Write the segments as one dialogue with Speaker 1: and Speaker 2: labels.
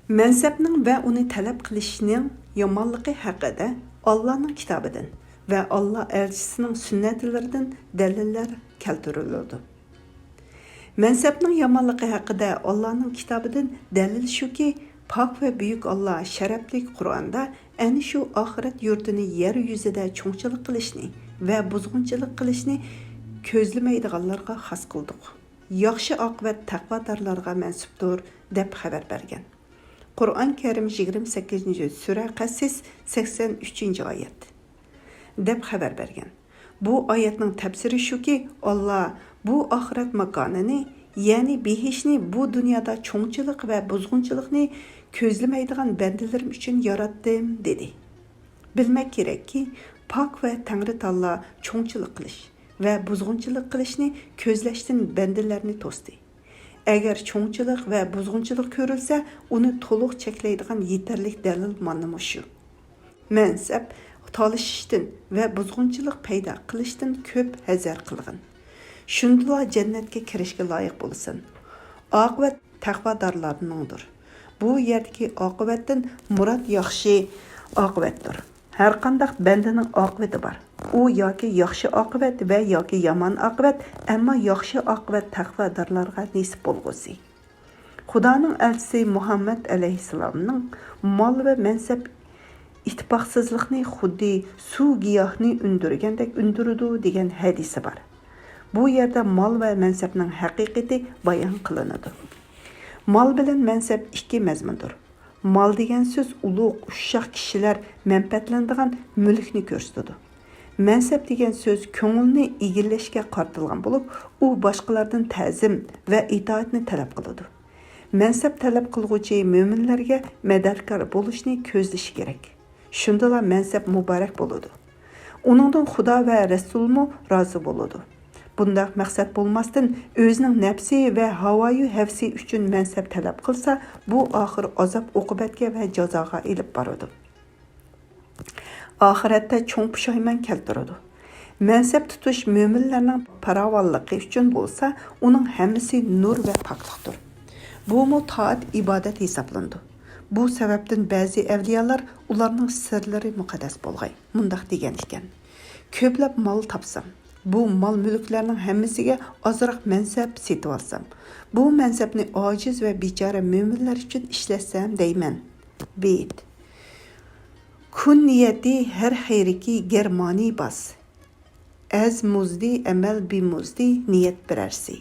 Speaker 1: Mansabning va uni talab qilishning yomonligi haqida Allohning kitobidan va Alloh elchisining sunnatlaridan dalillar keltiriladi. Mansabning yomonligi haqida Allohning kitobidan dalil shuki, pok va buyuk Alloh sharafli Qur'onda ana shu oxirat yurtini yer yuzida cho'ngchilik qilishni va buzg'unchilik qilishni ko'zlamaydiganlarga xos qildik. Yaxshi oqibat taqvodorlarga mansubdir deb xabar bergan. Qur'on Karim 28. sura Qassis 83. oyat deb xabar bergan. Bu oyatning tafsiri shuki, Alloh bu oxirat makonini, ya'ni behishni bu dunyoda cho'ngchilik va buzg'unchilikni ko'zlamaydigan bandalarim uchun yaratdim dedi. Bilmek kerakki, pok va Tangri Taolo cho'ngchilik qilish va buzg'unchilik qilishni ko'zlashdan bandalarni to'sdi. Agar cho'ngchilik va buzg'unchilik ko'rilsa, uni to'liq cheklaydigan yetarlik dalil mana shu. Mansab talishishdan va buzg'unchilik paydo qilishdan ko'p hazar qilgan. Shundala jannatga kirishga loyiq bo'lsin. Oqibat taqvodorlarningdir. Bu yerdagi oqibatdan murod yaxshi oqibatdir. Har qanday bandaning oqibati bor. U yoki yaxshi oqibat va yoki yomon oqibat, ammo yaxshi oqibat taqvodorlarga nasib bo'lgusi. Xudoning elchisi Muhammad alayhisalomning mol va mansab ittifoqsizlikni xuddi suv giyohni undirgandek undirudi degan hadisi bor. Bu yerda mol va mansabning haqiqati bayon qilinadi. Mol bilan mansab ikki mazmundir. Mal degan so'z ulug' ushshaq kishilar manfaatlanadigan mulkni ko'rsatadi. Mansab degan so'z ko'ngilni egallashga qartilgan bo'lib, u boshqalardan ta'zim va itoatni talab qiladi. Mansab talab qilguvchi mo'minlarga madadkor bo'lishni ko'zlashi kerak. Shundala mansab muborak bo'ladi. Uningdan Xudo va Rasulmu rozi bo'ladi. Bundaq maqsad bo'lmasdan o'zining nafsi va havoyi havsi uchun mansab talab qilsa, bu oxir azob uqubatga va jazoga elib boradi. Oxiratda cho'ng pushaymon keltiradi. Mansab tutish mo'minlarning farovonligi uchun bo'lsa, uning hammasi nur va poklikdir. Bu taat ibodat hisoblanadi. Bu sababdan ba'zi avliyolar ularning sirlari muqaddas bo'lg'ay. Mundaq degan ekan: ko'plab mol topsam, bu mal mülklərinin hammasiga azroq mansab setib olsam, bu mansabni ojiz va bechora mo'minlar uchun ishlatsam deyman. Bet. Kun niyati har xayriki germani bas. Az muzdi amal bi muzdi niyat birarsi.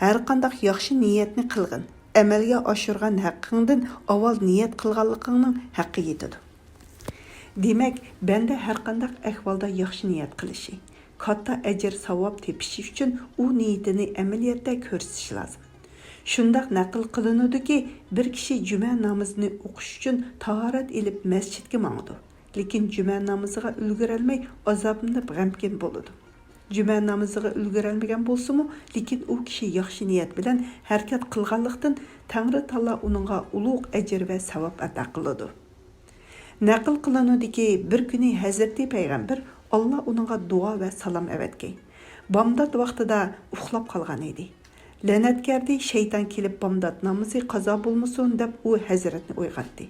Speaker 1: Har qanday yaxshi niyatni qilgin, amalga oshirgan haqqingdan avval niyat qilganligingning haqqi yetadi. Demak, banda har qanday ahvolda yaxshi niyat qilishi, katta ajr savob tepishi uchun u niyatini amaliyotda ko'rsatishi lozim. Shundaq naql qilinadiki, bir kishi juma namozini o'qish uchun tahorat ilib masjidga mangdi. Lekin juma namoziga ulgurolmay azoblanib g'amkin bo'ladi. Juma namoziga ulgurolmagan bo'lsa-mu, lekin u kishi yaxshi niyat bilan harakat qilganlikdan Tangri Taolo uningga ulug' ajr va savob ato qiladi. Naql qilinadiki, bir kuni Hazrati payg'ambar Allah onunğa dua ve salam evetki. Bamdad vaqtida uxlab qolgan edi. La'natkardi şeytan kelib bamdad namazı qazo bo'lmasin deb u hazratni uyg'otdi.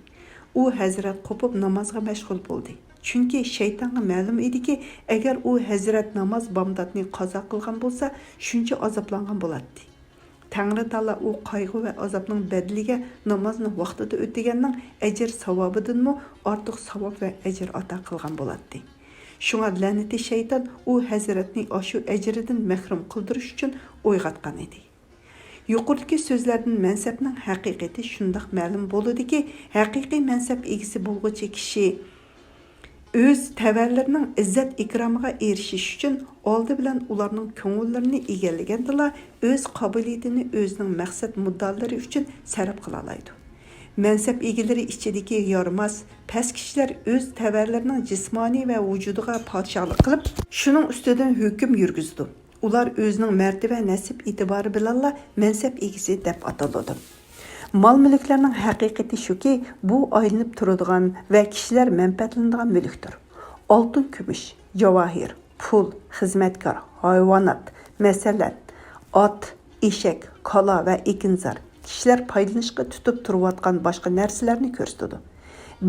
Speaker 1: U hazrat qo'pib namozga mashg'ul bo'ldi. Chunki shaytonga ma'lum ediki, agar u hazrat namoz bamdadni qazo qilgan bo'lsa, shuncha azoblangan bo'ladi. Tangri Taolo u qayg'u va azobning badliga namozni vaqtida o'tganning ajr savobidanmi ortiq savob va ajr ato qilgan bo'ladi. Şuna lənəti şeytan o həzrətni aşı əcridən məhrum qıldırış üçün oyğatqan idi. Yuqurdakı sözlərdən mənsəbnin həqiqəti şundaq məlum boludu ki, həqiqi mənsəb egisi bolğucu kişi öz təvərlərinin izzət ikramıға erişiş üçün oldu bilən ularının köngüllərini egəlləgəndila öz qabiliyyətini özünün məqsəd muddalları üçün sərf qılalaydı. Mənsəb egiləri içidəki yaramaz, pəs kişilər öz təvərlərinin cismani və vücuduğa padişahlıq qılıb, şunun üstüdən hökm yürgüzdü. Ular özünün mərtəbə nəsib itibarı bilanla mənsəb egisi dəb atıldı. Mal mülklərinin həqiqəti şu ki, bu aylanıb turadigan və kişilər mənfəətləndigan mülkdür. Altın, gümüş, cavahir, pul, xizmətkar, hayvanat, məsələn, at, eşək, kala və ekinzar, kishilar foydalanishga tutib turayotgan boshqa narsalarni ko'rsatadi.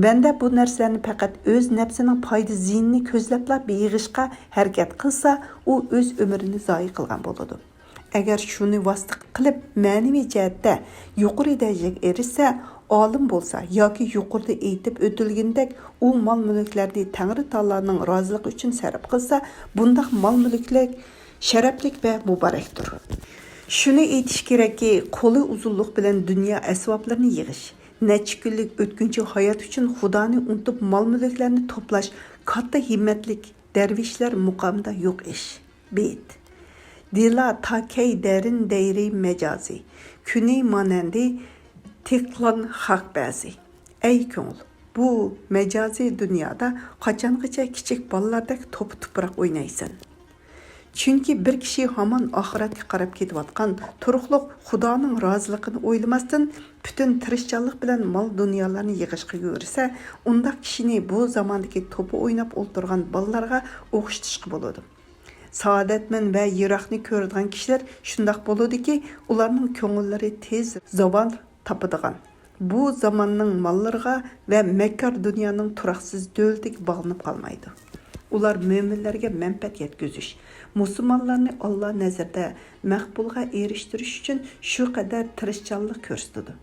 Speaker 1: Banda bu narsalarni faqat o'z nafsining foyda ziynini ko'zlabla yig'ishga harakat qilsa, u o'z umrini zoyi qilgan bo'ladi. Agar shuni vosita qilib ma'naviy jihatda yuqori darajaga erishsa, olim bo'lsa yoki yuqorida aytib o'tilgandek u mol-mulklarni Tangri taoloning roziligi uchun sarf qilsa, bundaq mol-mulklar sharaflik va muborakdir. Shuni aytish kerakki, qo'li uzunlik bilan dunyo asboblarini yig'ish, necha kunlik o'tkinchi hayot uchun Xudoni unutib mol-mulklarni to'plash katta himmatlik darvishlar muqomida yo'q ish. Bet. Dila takey derin deyri mecazi. Küni manandi tiklan haq bəzi. Ey ko'ngil, bu mecazi dünyada qachongacha kichik bolalardek to'p tuproq o'ynaysan. Chunki bir kishi hamon oxiratga qarab ketayotgan turuqliq Xudoning roziligini o'ylamasdan butun tirishchanlik bilan mol dunyolarni yig'ishga yursa, unda kishini bu zamondagi to'pi o'ynab o'ltirgan bolalarga o'xshatishga bo'ladi. Saodatman va yiroqni ko'radigan kishilar shundoq bo'ladiki, ularning ko'ngillari tez zavol topadigan. Bu zamonning mollariga va makkar dunyoning turaqsiz davlatiga bog'lanib qolmaydi. Ular mo'minlarga manfaat yetkazish, musulmonlarni Alloh nazarida maqbulga erishtirish uchun shu qadar tirishchanlik ko'rsatadi.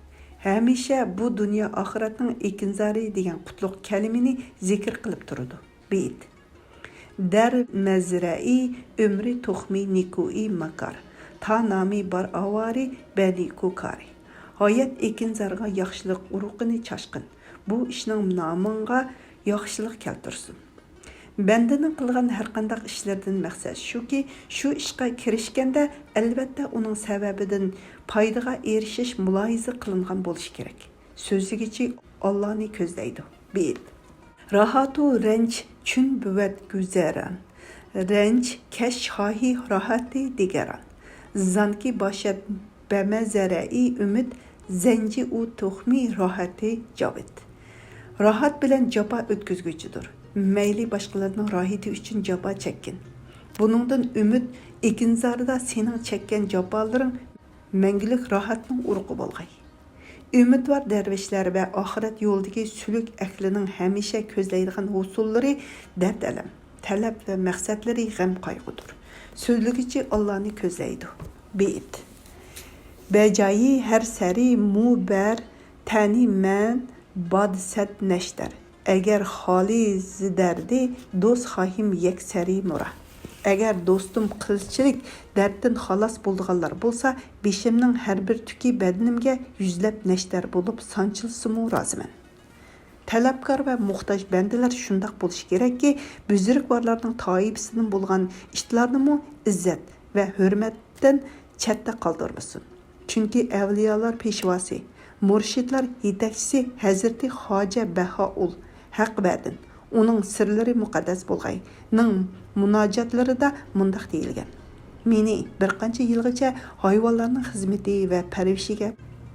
Speaker 1: Hamisha bu dunyo oxiratning ekinzori degan qutlug' kalimani zikr qilib turadi. Beyt. Dar mazrai umri tuxmi nikui makar. Ta nami bar avari bani kukari. Hayat ekinzarga yaxshilik uruqini chashqin. Bu ishning nomingga yaxshilik keltirsin. Bendening qilgan har qanday ishlardan maqsad shuki, shu ishga kirishganda albatta uning sababidan foydaga erishish muloyiza qilingan bo'lishi kerak. So'zigichi Allohni ko'zlaydi. Bet. Rahatu ranj chun buvat guzaran. Ranj kash xohi rahati digaran. Zanki boshat bamazarai umid zanji u tuxmi rahati javit. Rahat bilan japa o'tkazguchidir. Mayli boshqalarning rohati uchun jabo chekkin. Buningdan umid ekinzorida sening chekkan jabolaring mangulik rohatning urug'i bo'lg'ay. Umidvor darvishlar va oxirat yo'lidagi suluk ahlining hamisha ko'zlaydigan husullari dard alam, talab va maqsadlari g'am qayg'udir. So'zligichi Allohni ko'zlaydi. Bet. Bejayi har sari mubar tani man badsat nashtar. Agar xoli zidardi do'st xahim yaksari mura. Agar do'stim qilchilik darddan xalos bo'lganlar bo'lsa, beshimning har bir tuki badanimga yuzlab nashtar bo'lib sanchilsimu roziman. Talabkor va muhtoj bandalar shundoq bo'lishi kerakki, buzrukvorlarning toifasidan bo'lgan ishlarni izzat va hurmatdan chetda qoldirmasin. Chunki avliyolar peshvosi, murshidlar yetakchisi Hazrati Xoja Bahoul haq badin, uning sirlari muqaddas bo'lg'ay. Ning munojatlarida mundaq deyilgan. Meni bir qancha yilgacha hayvonlarning xizmati va parvishiga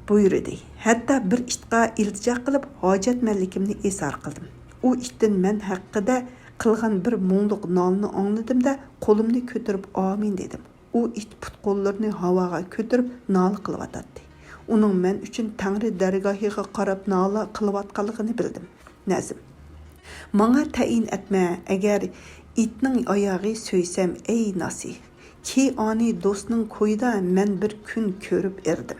Speaker 1: buyurdi. Hatto bir itga iltijo qilib hojatmanligimni esor qildim. U itdan men haqida qilgan bir mungluq nolni angladimda qo'limni ko'tarib amin dedim. U it put-qo'llarini havoga ko'tarib nol qilyotdi. Uning men uchun Tangri dargohiga qarab nola qilayotganligini bildim. Nazm. Manga tayin etme agar itning oyog'i söysem ey nasih. Ki ani do'stning ko'yda men bir kun ko'rib erdim.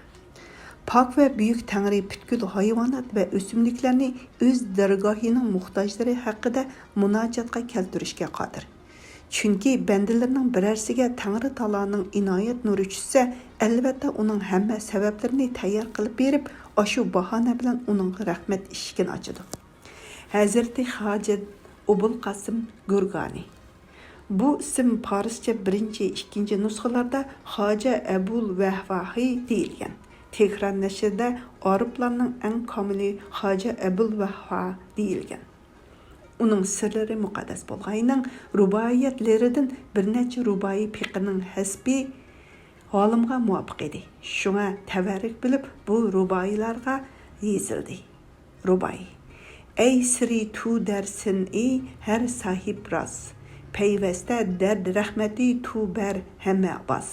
Speaker 1: Pak ve büyük Tangri bütkül hayvanat ve o'simliklarni o'z dargohining muhtojlari haqida munojatga keltirishga qodir. Chunki bandalarning birarsiga Tangri taoloning inoyat nuri tushsa, albatta uning hamma sabablarini tayyor qilib berib, ashu bahona bilan uning rahmat eshigini ochadi. Hazreti Hacet Obul Qasim Gurgani. Bu isim Farsça birinci, ikinci nusxalarda Haca Ebul Vehvahi deyilgan. Tekrar neşrida Araplarning eng komili Haca Ebul Vehva deyilgan. Uning sirlari muqaddas bo'lganining ruboiyatlaridan bir necha ruboiy fiqining hasbi holimga muvofiq edi. Shunga tabarruk bilib bu ruboiylarga yezildi. Ruboiy. Ey siri tu dersin ey her sahip ras. Peyveste derd rahmeti tu ber hemme bas.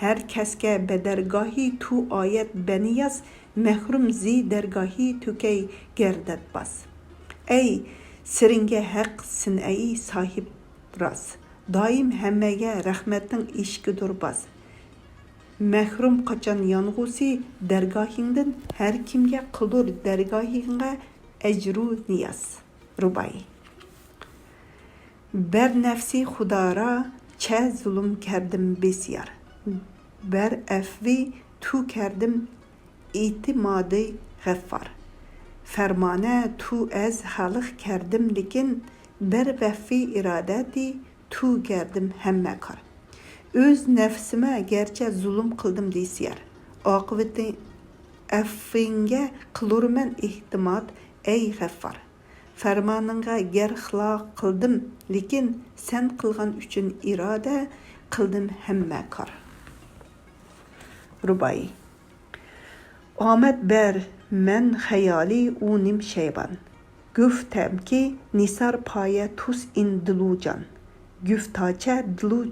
Speaker 1: her keske bedergahi tu ayet beniyaz, mehrum zi dergahi tükey gerdet bas. Ey siringe haq sin'ayi sahip ras, daim hemmege rahmetin işkidur bas. Mehrum qaçan yanğusi dergahingdin her kimge qılur dergahinga ecru niyaz. Rubai. Ber nefsi xudara çe zulüm kerdim besyar. Ber efvi tu kerdim itimadı geffar. Fermane tu ez halık kerdim likin ber veffi iradeti tu gerdim hemmekar. Öz nefsime gerçe zulüm kıldım deysiyar. Akıbeti effinge kılurmen ihtimat ey geffar. Fermanınga gerxla kıldım lekin sen kılgan üçün irade kıldım hemmekar. Rubai. Ahmet ber men hayali unim şeyban. Güftem ki nisar paye tus in dilucan. Güftaçe dilu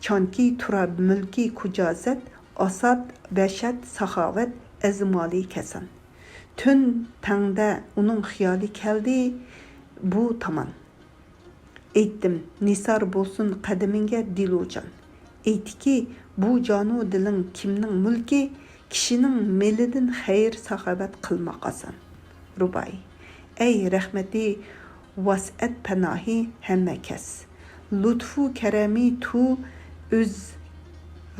Speaker 1: çanki turab mülki kucazet asad beşet sahavet ezmali kesan. Tün tangda onun xiyali keldi bu taman. Eyttim nisar bolsun qadiminge dilucan. Eytti ki bu canu dilin kimnin mülki kişinin melidin hayır sahabat kılmak asan. Rubai. Ey rahmeti vas'et panahi hemme kes. Lütfu keremi tu üz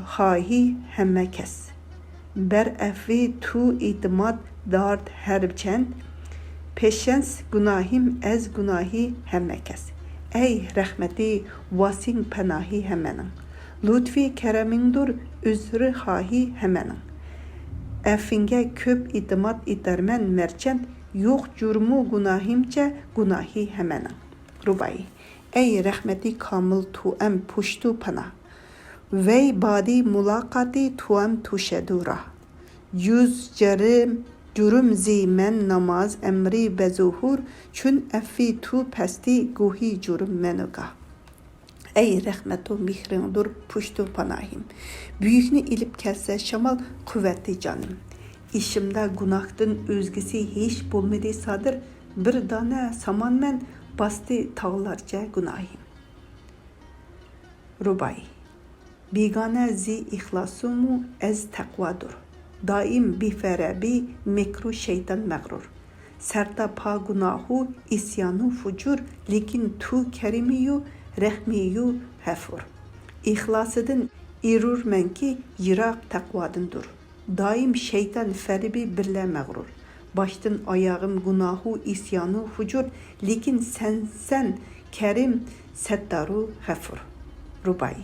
Speaker 1: hahi hemme kes. Ber efvi tu itimat dard herçend. Peşens günahim ez günahi hemme kes. Ey rahmeti vasin panahi hemenin. Lütfi keremindur üzrü hahi hemenin. Effinge köp itimat itermen merçend. Yok cürmü günahimce günahi hemenin. Rubai. Ey rahmeti kamil tuem puştu pana. Vey badi mulakati tuem tuşedura. Yüz cürüm zimen namaz emri bezuhur. Çün effi tu pesti guhi cürüm menuga. Ey rahmetu mihrindur puştu panahim. Büyükni ilip kelse şamal kuvvetli canım. İşimde günahtın özgisi hiç bulmadı sadır. Bir dane saman men bastı tağlarca günahim. Rubai. Bigane zi ihlasumu ez takvadur. Daim biferebi mekru şeytan mağrur. Serta pa günahu isyanu fucur. Lekin tu kerimiyu rehmiyu hefur. İhlasıdın irur men ki yiraq takvadındır. Daim şeytan feribi birle mağrur. Baştın ayağım günahu isyanu fucur. Lekin sen kerim settaru hefur. Rubai.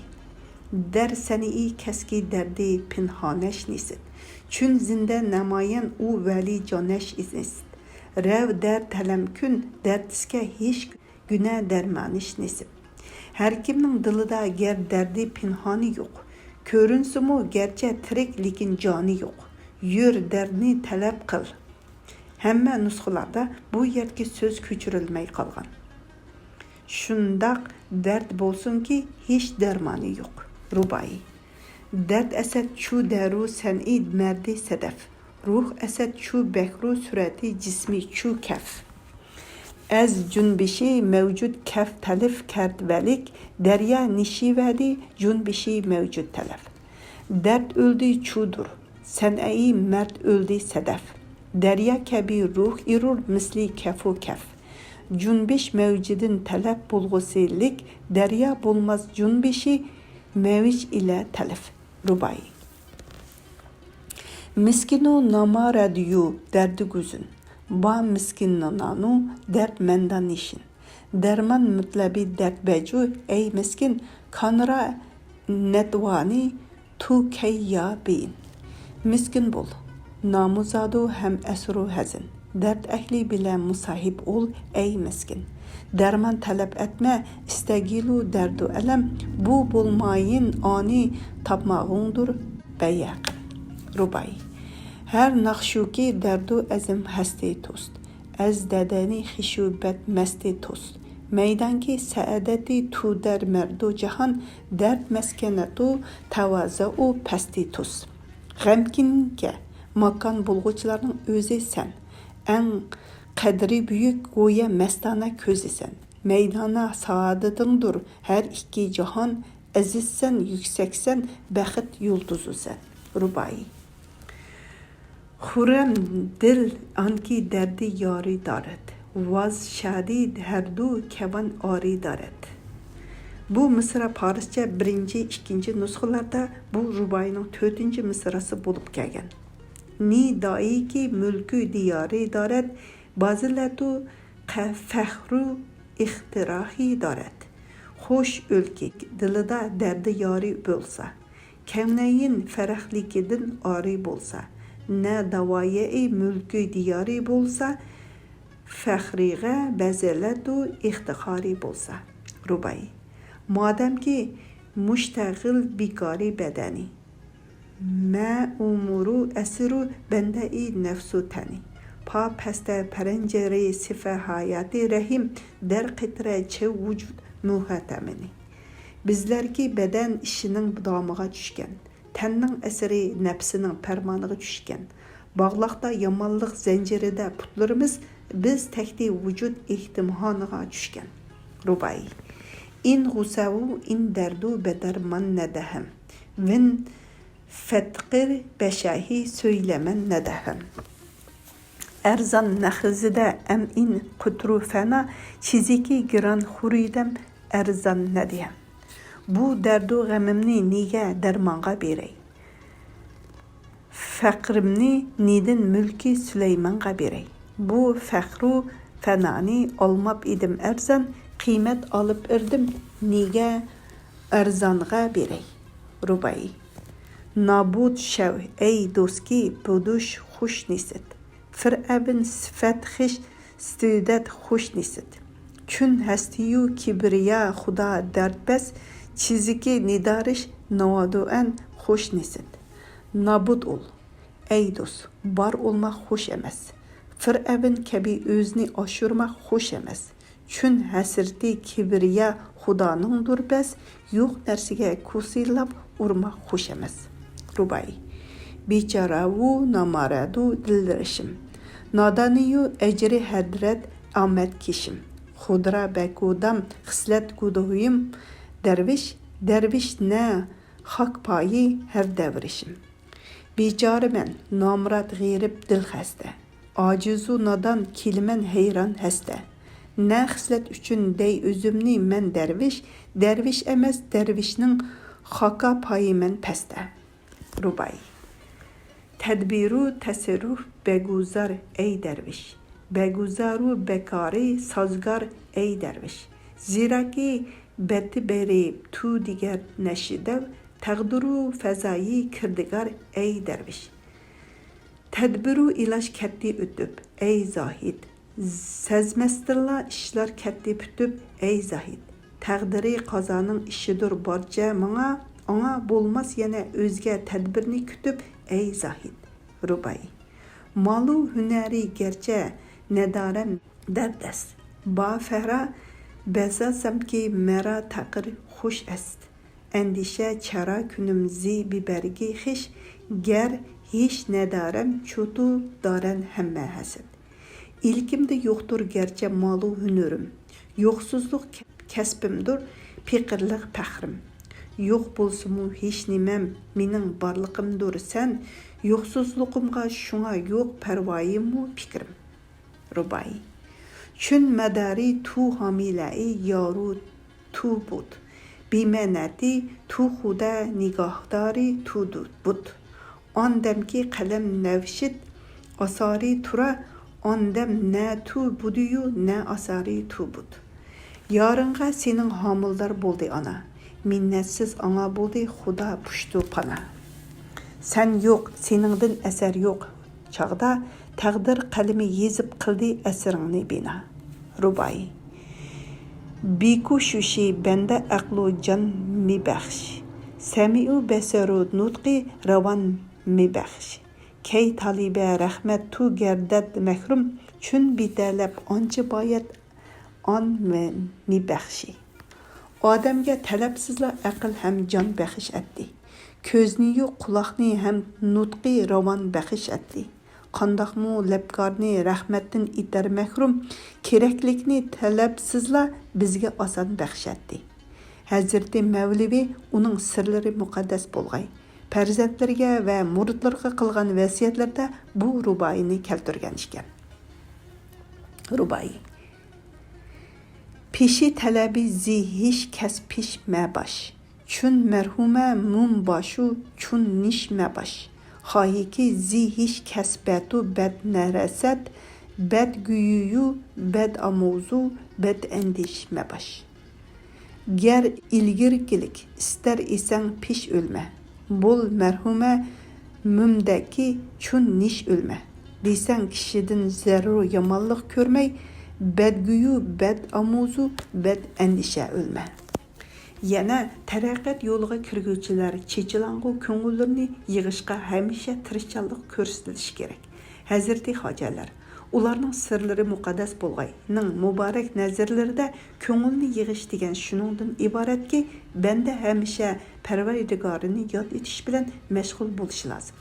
Speaker 1: Der seni keski derdi pinhaneş nisin. Çün zinde nemayen u veli caneş iznisin. Rev der telemkün dertiske hiç güne dermaniş nisin. Her kimnin dılıda ger derdi pinhani yok. Körünsü mu gerçe tirik lekin cani yok. Yür derdini talep kıl. Hemme nusxularda bu yerki söz küçürülmey kalgan. Şundak dert bolsun ki hiç dermanı yok. Rubai. Dert eset çu deru sen'i merdi sedef. Ruh eset çu bekru sureti cismi çu kef. Ez cunbişi mevcut kef telif kert velik. Derya nişi verdi cunbişi mevcut telef. Dert öldü çudur. Sen'i mert öldü sedef. Derya kebi ruh irur misli kefu kef. Cunbiş mevcidin talep bulgusilik. Derya bulmaz cunbişi meviç ile telef. Rubai. Miskinu namara diyu derdi güzün. Ba miskinananu dert mendan işin. Derman mütlebi dert becu ey miskin kanra netvani tu keyya bin. Miskin bul. Namuzadu hem esru hazin. Dert ehli bile musahip ol ey miskin. Derman talep etme istegilu derdu elem. Bu bulmayın ani tapmağındır beyek. Rubai. Her nakşuki derdu ezim hesti tost. Ez dedeni hişubet mesti tost. Meydanki saadati tu der merdu cihan, dert meskenetu tavazu pasti tus. G'amkinga makan bulg'uchilarning o'zi sen. Eng qadri buyuk go'ya mastana ko'zi sen. Meydana saadatingdur her iki cihan, azizsen, yükseksen, baxit yulduzu sen. Rubai. Xurrem dil anki derdi yari daret. Vaz şadid her du kevan ari daret. Bu Mısra Parisçe 1-2 nusxalarda bu rubayının 4. mısrası bulup kelgan. Ni dai ki mülkü diyari daret, bazilatu fahru ixtirahi daret. Hoş ülke dilida derdi yari bolsa, kemneyin ferahlikidin ari bolsa, ne davaye mülkü diyari bolsa, fahriga bazilatu iftihari bolsa. Rubai. Madem ki müştagil bikari bedeni, ma umuru esiru bende-i nefsu teni. Pa peste perencere sife hayati rahim der qitre çe vücud muhatemini. Bizler ki beden işinin damıga düşken, tenning eseri nefsinin permanıga düşken, bağlaqda yamanlıq zenciride putlarımız biz tekti vücud ihtimhanıga düşken. Rubai. İn gusavu in derdu bederman nedehem. Vin fetqir beşahi söylemen nedehem. Erzan nehizide em in kutru fena çiziki giran huridem erzan nediyem. Bu derdu gamimni nige dermanga birey. Fakrimni nidin mülki Süleyman'a birey. Bu fahru fenani olmap idim erzan, kıymet alıp irdim nige erzanğa birey. Rubai. Nabud şev ey doski buduş hoş nisit. Fir'abin sıfat xiş stüdet hoş nisit. Çün hestiyu kibriya xuda derdbes çiziki nidariş navaduen hoş nisit. Nabud ol. Ey dost, bar olmak hoş emes. Fir'abin kebi özünü aşırmak hoş emes. Çün hasirti kibriya xudanın durbes, yok nersige kusillap urmak hoş emes. Rubai. Biçaravu namaradu dilrişim. Nadaniyu ecri hadret amet kişim. Xudra bekudam xislet kuduhuyum. Derviş ne hak payı her devrişim. Biçare ben namrat g'irib dil xasta. Acizu nadan kilimen heyran hasta. Ne xislet üçün dey özümni men derviş emes dervişnin haka payı men peste. Rubai. Tedbiru tesirruf beguzar ey derviş. Beguzaru bekari sazgar ey derviş. Zira ki beti beri tu diger neşidev, taqdiru fezayı kirdigar ey derviş. Tedbiru ilaç ketti ütüp ey zahid. Sezmestirla işler ketti pütüp ey zahid. Taqdiri qazanın işidir barca ona bulmaz yine özge tedbirini kütüp ey zahid. Rubai. Malu hüneri gerçe nedarem derdest. Ba fehra bezasem ki mera takır hoş est. Endişe çara künüm zi bibergi hiş ger hiç nedarem çutu daren hemme haset. İlkimde yoktur gerçe malu hünerim. Yoksuzluk kesbimdir pikirlik pahrim. Yok bolsumu hiç nimem mening barlığımdır sen. Yoksuzluğumga şuna yok pervayımı fikrim. Rubai. Çün medari tu hamilai yaru tu bud. Bimenati tu xuda nigahdari tu bud. Andem ki kalem nevşit asari tura andem ne tu buduyu ne asari tu bud. Yarınga senin hamildar boldu ana. Minnetsiz ana boldu xuda puştu pana. Sen yok, seningdin eser yok. Çağda taqdir qalimi yezip qildi esiringni bina. Rubai. Biku şuşi bende aqlu can mi baxsh. Sami'u besaru nutqi ravan mi baxsh. Key talibe rahmet tu gerdet mehrum çün bitalab anca bayat an ve nibəxşi. Odamga talabsizla aql ham jon bəxish etdi. Ko'zni-yu quloqni ham nutqi ravon bəxish etdi. Qandaqmu labkorni rahmatdan itar mahrum, keraklikni talabsizla bizga oson bəxish etdi. Hazreti Mavlevi uning sirlari muqaddas bo'lg'ay. Farzandlarga va muridlarga qilgan vasiyatlarda bu ruboyini keltirgan ekan. Ruboyi. Peşi tələbi zihiş kəs piş məbaş. Çün mərhumə mum başu çün niş məbaş. Xahi ki zihiş kəs bətu bəd nərəsət, bəd güyüyü, bəd amuzu, bəd endiş məbaş. Ger ilgirkilik ister isen piş ölmə. Bol mərhumə mümdəki çün niş ölmə. Deysən kişidin zərru yamanlıq körməy, bədgüyü, bəd amuzu, bəd əndişə ölmə. Yana taraqqat yo'liga kirguvchilar chechilang'u ko'ngillarni yig'ishga hamisha tirishchanlik ko'rsatilishi kerak. Hazrati hojalar ularning sirlari muqaddas bo'lg'ayning muborak nazarlarida ko'ngilni yig'ish degan shuningdan iboratki, banda hamisha Parvardigorini yod etish bilan mashg'ul bo'lishi lozim.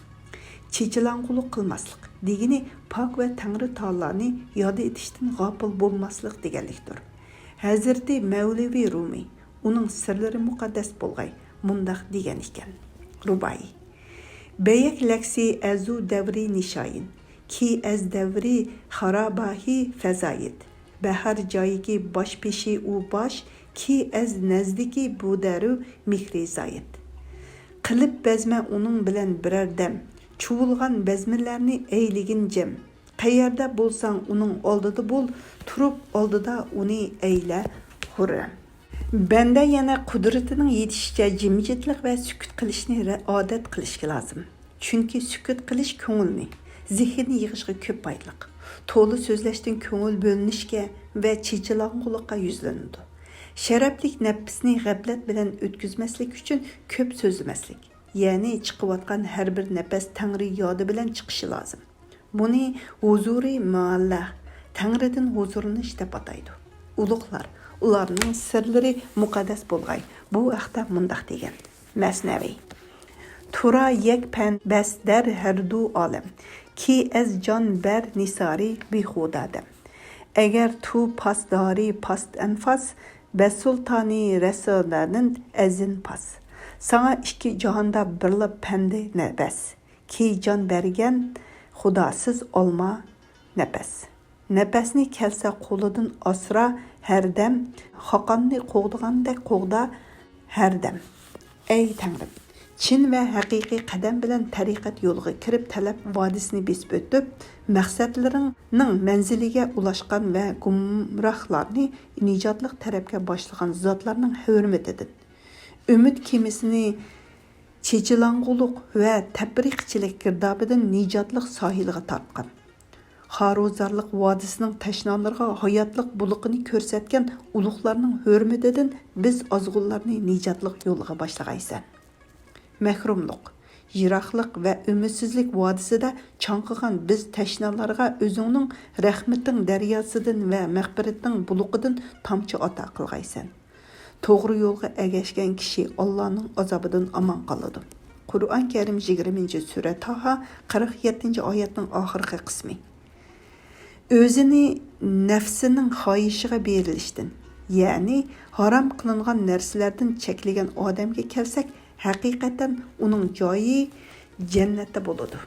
Speaker 1: Chechilang'ulik qilmaslik degani pok va Tangri taoloni yod etishdan g'ofil bo'lmaslik deganlikdir. Hazrati Mavlevi Rumi uning sirlari muqaddas bo'lg'ay mundaq degan ekan. Ruboyi. Beyak laksi azu davri nishoyin ki az davri xarabahi fazayid. Bahar joyiki bosh peshi u bosh ki az nazdiki bu daru mihri zayid. Qilib bezma uning bilan birar dam. Çuvilgan bezmirlarni eyligin jem. Qayerda bo'lsang uning oldida bo'l, turib oldida uni eyla hurram. Banda yana qudratining yetishicha jimjitlik va sukut qilishni odat qilishga lozim. Chunki sukut qilish ko'ngilni, zehnni yig'ishga ko'p foydaliq. To'g'ri so'zlashdan ko'ngil bo'linishga va chechilang'ulikqa yuzlanadi. Sharaflik nafsni g'aflat bilan o'tkazmaslik uchun ko'p so'zlamaslik. Ya'ni chiqayotgan har bir nafas Tangri yodi bilan chiqishi lozim. Buni huzuri muallah, Tangridan huzurini deb ataydi. Ulug'lar ularning sirlari muqaddas bo'lg'ay. Bu haqda mundaq degan. Masnaviy. Tura yek pen bas dar herdu alam ki az jon ber nisari bi xudadam. Agar tu pasdari past anfas bas sultani rasullardan azin pas. Sana iki cihanda birli pendi nebes ki can bergen xudasız olma nebes. Nebesni kelsa qo'lidan asra her dem, haqanni qo'g'digandek qo'g'da her dem. Ey Tangrim, chin va haqiqiy qadam bilan tariqat yo'liga kirib talab vodisini besib o'tib, maqsadlarining manziliga ulashgan va gumrohlarni nijotlik tarafga boshlagan zotlarning hurmatidan umid kemisini chechilang'uliq va tabriqchilik girdobidan nijotlik sohiliga tortgan. Xaruzarlik vodisining tashnonlarga hayotlik buluqini ko'rsatgan ulug'larning hurmatidan biz ozg'unlarni nijotlik yo'liga boshlagaysan. Mahrumlik, yiroqlik va umidsizlik vodisida chanqigan biz tashnonlarga o'zingning rahmating daryosidan va mag'firating buluqidan tomchi ata qilgaysan. To'g'ri yo'lga ergashgan kishi Allohning azobidan omon qoladi. Qur'on Karim 20-sura Taha 47-oyatning oxirgi qismi. O'zini nafsining xohishiga berilishdan, ya'ni harom qilingan narsalardan cheklagan odamga kelsak, haqiqatan uning joyi jannatda bo'ladi.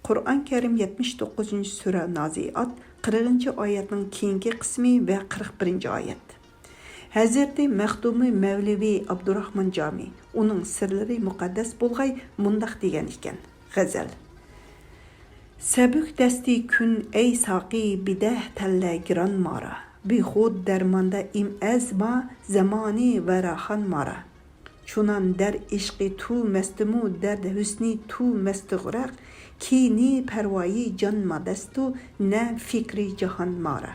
Speaker 1: Qur'on Karim 79-sura Naziat 40-oyatning keyingi qismi va 41-oyat. Hazreti Maxdumi Mavlevi Abdurrahman Jami uning sirlari muqaddas bo'lg'ay mundaq degan ekan. G'azal. Sabuk dasti kun ey saqi bidah talla giran mara. Bi xud darmanda im azma zamani va rahan mara. Chunan dar ishqi tu mastumu dard husni tu mastughraq ki ni parvoyi jon madastu na fikri jahan mara.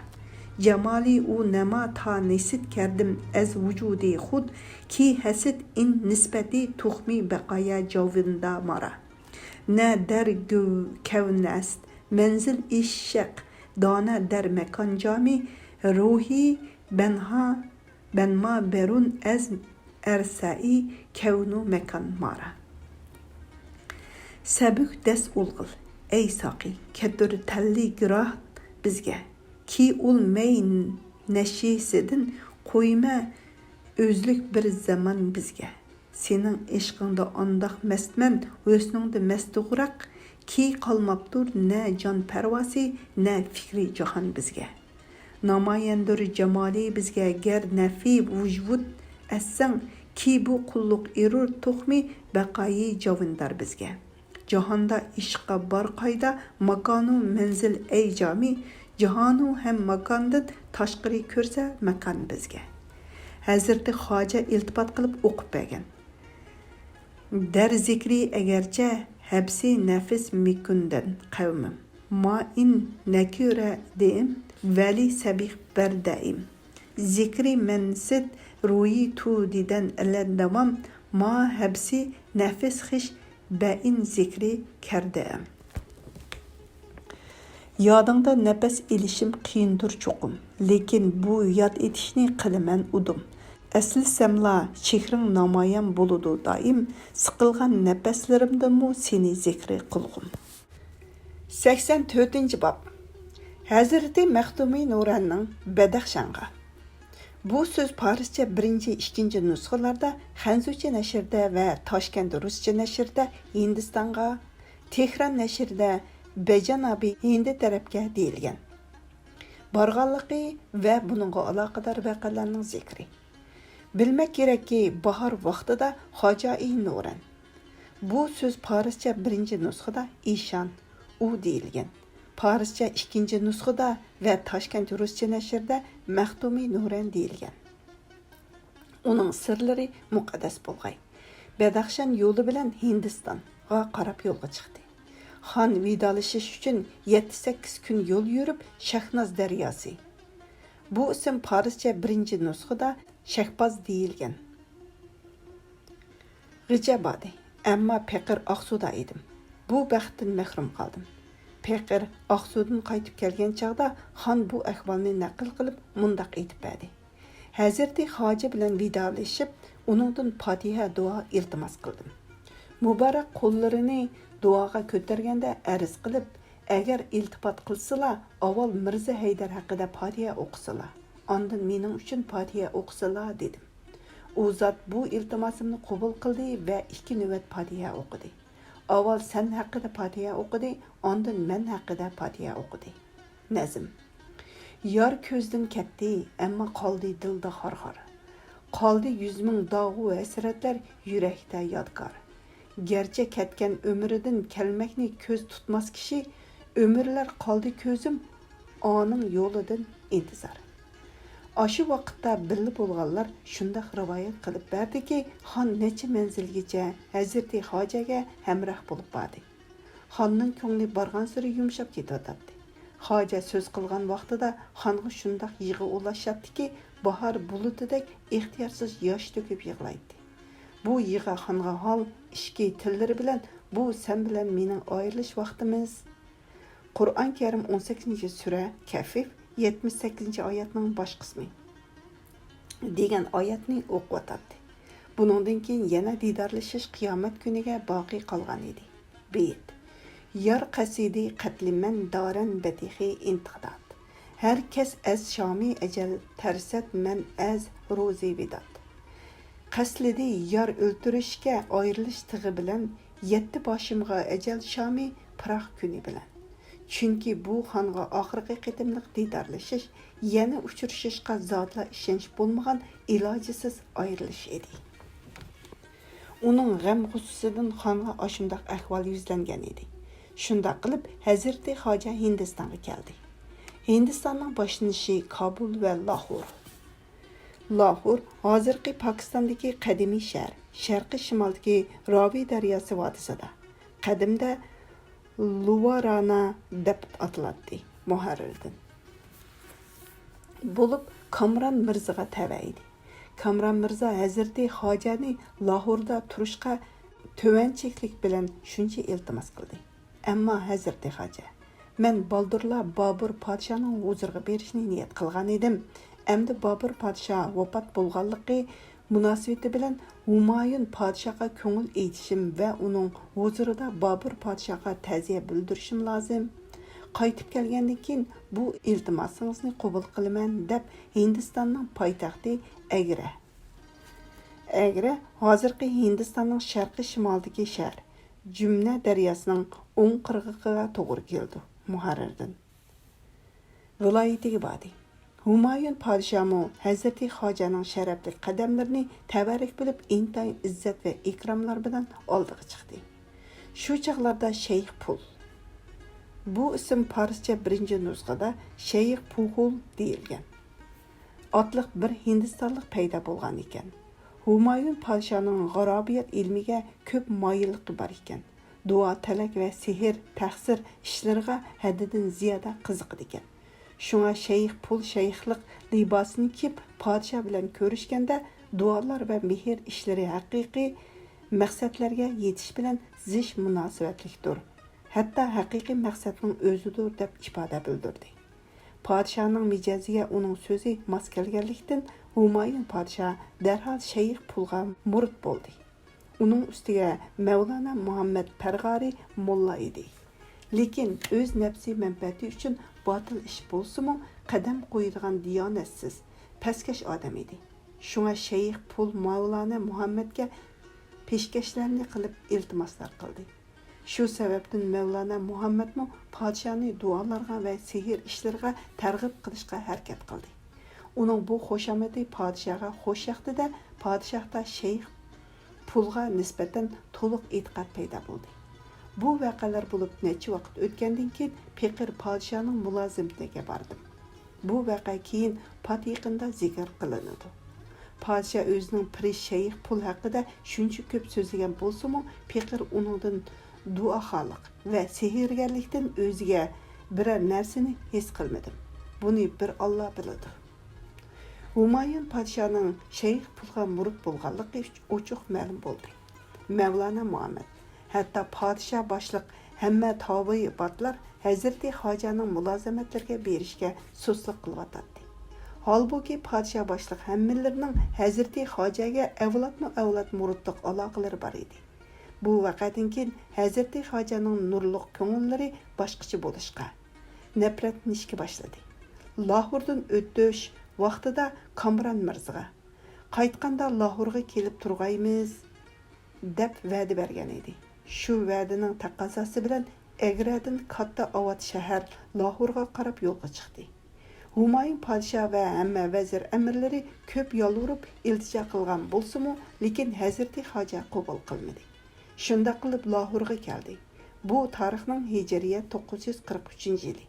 Speaker 1: Cemali u nema ta nesit kerdim az vücudi khud ki hasid in nispeti tuhmi bekaya cavinda mara. Ne der göv kevn est menzil işşek dana der mekan cami ruhi benma berun ez ersai kevnu mekan mara. Səbük dəs ulğul, ey saqi, ketdir təlli girah bizge. Ki ul mey nəşisidin qoyma özlük bir zaman bizge. Senin eşqində andaq məstmən, özünündə məstuğraq, ki qalmapdır nə can pərvasi, nə fikri cahan bizge. Namayendir cemali bizge ger nəfi vücvud əsən, ki bu qulluq erur toxmi bəqayi cavindar bizge. Cahanda işqa bar qayda, makanu menzil ey cami, cahanu hem makandın taşqiri körsə məkan bizge. Hazirti Xoja iltifat qilib o'qib bergan. Der zikri egerçe hepsi nefis mikundan kavmim. Ma in nekure deim, veli sebih berdaim. Zikri mensit ruyi tu diden elen devam, ma hepsi nefis hiş bein zikri kerdeim. Yadında nefes ilişim qiyindir çokum, lekin bu yad etişni qilimen udum. Əslisemla şehrin namayan buludu daim, sıkılgan nefeslerimdemu seni zikri kılgım. 84. bab Hazreti Məxdumi Nuranның Bədəxşanğa. Bu söz Parisçe 1-2 nüsxalarda, Xanzucha nəşrdə və Toshkent Rusça nəşrdə Hindistanğa, Tehran nəşrdə Bejanabi Hindi tərəfə deyilgan. Barğanlığı və bununla alaqadar vəqələrinin zikri. Bilmek gerek ki bahar vaxtida Xoja-i Nuran. Bu söz Parisçe 1 nüsxada İşan, u deyilgan. Parisçe 2 nüsxada ve Toshkent Rusça nəşrdə Məxdumi Nuran deyilgan. Onun sırları muqaddas bolğay. Bədəxşan yolu bilan Hindistanğa qarab yo'lga chiqdi. Xan vidalashish uchun 7-8 kun yo'l yurib Shahnaz daryosi. Bu isim Parisçe 1 nüsxada Şəhbaz deyilgan. G'ijabadi, amma Paqir Aqsuda edim. Bu baxtdan mahrum qaldim. Paqir Aqsudan qaytib kelgan chaqda xon bu ahvolni naql qilib mundaq aytib berdi. Hazrati Xoja bilan vidolashib, uningdan Fatiha duo iltimos qildim. Muborak qo'llarini duoga ko'targanda arz qilib, agar iltifot qilsalar, avval Mirza Haydar haqida Fatiha o'qisalar. Ondan mening uchun Fatiha o'qisalar dedim. U zot bu iltimosimni qabul qildi va 2 navbat Fatiha o'qidi. Avval sen haqida Fatiha o'qidi, ondan men haqida Fatiha o'qidi. Nazm. Yor ko'zdan ketdi, ammo qoldi dilda xor-xor. Qoldi 100 ming dog'u hasratlar yurakda yodgor. Gerçi ketgan ömrüdün kelmekni ko'z tutmaz kishi, ömürler qoldi ko'zim, onun yoludan intizar. Aşı vaqtda billi bo'lganlar shundaq rivoyat qilib berdiki, xon necha manzilgacha Hazrati Xojaga hamroh bo'lib bordi. Xonning ko'ngli borgan sari yumshab ketadi. Xoja so'z qilgan vaqtida xonga shundaq yig'i ulashatdiki, bahor bulutidek ixtiyorsiz yosh to'kib yig'laydi. Bu yig'i xonga hol ishki tillari bilan bu sen bilan mening ayrilish vaqtimiz. Qur'on Karim 18-sura Kafif 78 oyatning bosh qismi degan oyatni o'qib o'tadi. Buningdan keyin yana didorlashish qiyomat kuniga boqiy qolgan edi. Beyt. Yar qasidi qatliman daran batihi intiqdat. Herkes az şami ecel tersat men az rozi bidat. Qaslidi yar o'ltirishga ayrilish tig'i bilan 7 boshimga ecel şami pirax kuni bilan. Çünkü bu xonga oxirgi qitimliq didorlashish, yana uchrashishga zotla ishonch bo'lmagan ilojisiz ayrilish edi. Uning g'am g'ussasidan xonga ashundaq ahvol yuzlangan edi. Shunda qilib Hazrati Xoja Hindistonga keldi. Hindistonning boshlanishi Kabul va Lahor. Lahor hozirgi Pokistondagi qadimiy shahar, sharqiy shimoldagi Ravi daryosi vodisida. Qadimda Luvarana deb atiladi muharrirdan. Bo'lib Kamran Mirzaga tava edi. Kamran Mirza Hazrati Xojani Lahorda turishga tovanchiklik bilan shuncha iltimos qildi. Ammo Hazrati Xoja, men Baldurla Babur podshoning huzuriga berishni niyat qilgan edim. Әмді Babur podsho vafot bo'lganligi munosabati bilan Humayun podshoga ko'ngil aytishim va uning huzurida Babur podshoga ta'ziya bildirishim lozim. Qaytib kelgandan keyin bu iltimosingizni qabul qilaman deb Hindistonning poytaxti Agra hozirgi Hindistonning sharqiy shimolidagi shahar Jumna daryosining o'ng qirg'og'iga to'g'ri keldi. Muharrirdan viloyatiga bordi. Humayun podshomu Hazrati Xojaning sharafli qadamlarini tabarruk bilib intayin izzat va ikromlar bilan oldiga chiqdi. Shu chaqlarda Shayx Pul. Bu ism farscha birinchi nusxada Shayx Puhul deyilgan. Otliq bir hindistonlik paydo bo'lgan ekan. Humayun podshoning g'arobiyat ilmiga ko'p moyilligi bor ekan. Duo, talak va sehr, tahsir ishlariga haddidan ziyoda qiziqdi ekan. Şuna Shayx Pul shayxlik libosini kiyib podsho bilan ko'rishganda duolar va mehr ishlari haqiqiy maqsadlarga yetish bilan zish munosabatlikdir. Hatto haqiqiy maqsadning o'zidir deb ifoda bildirdi. Podshoning mijoziga uning so'zi mos kelganlikdan Humayun podsho darhol Shayx Pulga murid bo'ldi. Uning ustiga Mavlana Muhammad Parg'ari mulla edi. Lekin o'z nafsi manfaati uchun botil ish bo'lsa-mu, qadam qo'yadigan diyonatsiz, pastkash odam edi. Shunga Shayx Pul Mavlana Muhammadga peshkashlarni qilib iltimoslar qildi. Shu sababdan Mavlana Muhammadmi podshoni duolarga va sehr ishlarga targ'ib qilishga harakat qildi. Uning bu xo'shamati podshoga xo'sh yoqdi-da, podshohda Shayx Pulga nisbatan to'liq e'tiqod paydo bo'ldi. Bu vaqalar bo'lib necha vaqt o'tgandan keyin Peqir podshoning mulozimatiga bordim. Bu vaqa keyin pot yaqinda zikr qilinadi. Podsho o'zining piri Shayx Pul haqida shuncha ko'p so'zlagan bo'lsa-mu, Peqir uningdan duoxolik va sehrgarlikdan o'ziga biror narsani his qilmadim. Buni bir Alloh biladi. Humayun podshoning Shayx Pulga murid bo'lganligi ochiq ma'lum bo'ldi. Mavlana Muhammad hatto podsho boshliq hamma tobiy botlar Hazrati Xojaning mulozamatlarga berishga so'zlik qilyotdi. Holbuki podsho boshliq hammalarining Hazrati Xojaga avlod muridlik aloqalari bor edi. Bu vaqtdan keyin Hazrati Xojaning nurliq ko'ngillari boshqacha bo'lishga, nafratlanishga boshladi. Lahordan o'tish vaqtida Kamran Mirzaga qaytganda Lahorga kelib turg'aymiz deb va'da bergan edi. Shu va'daning taqozosi bilan Agradan kattaovat shahar Lahorga qarab yo'lga chiqdi. Humayun podsho va hamma vazir amirlari ko'p yolvorib iltijo qilgan bo'lsa-mu, lekin Hazrati Xoja qabul qilmadi. Shunda qilib Lahorga keldi. Bu tarixning Hijriya 943-yili.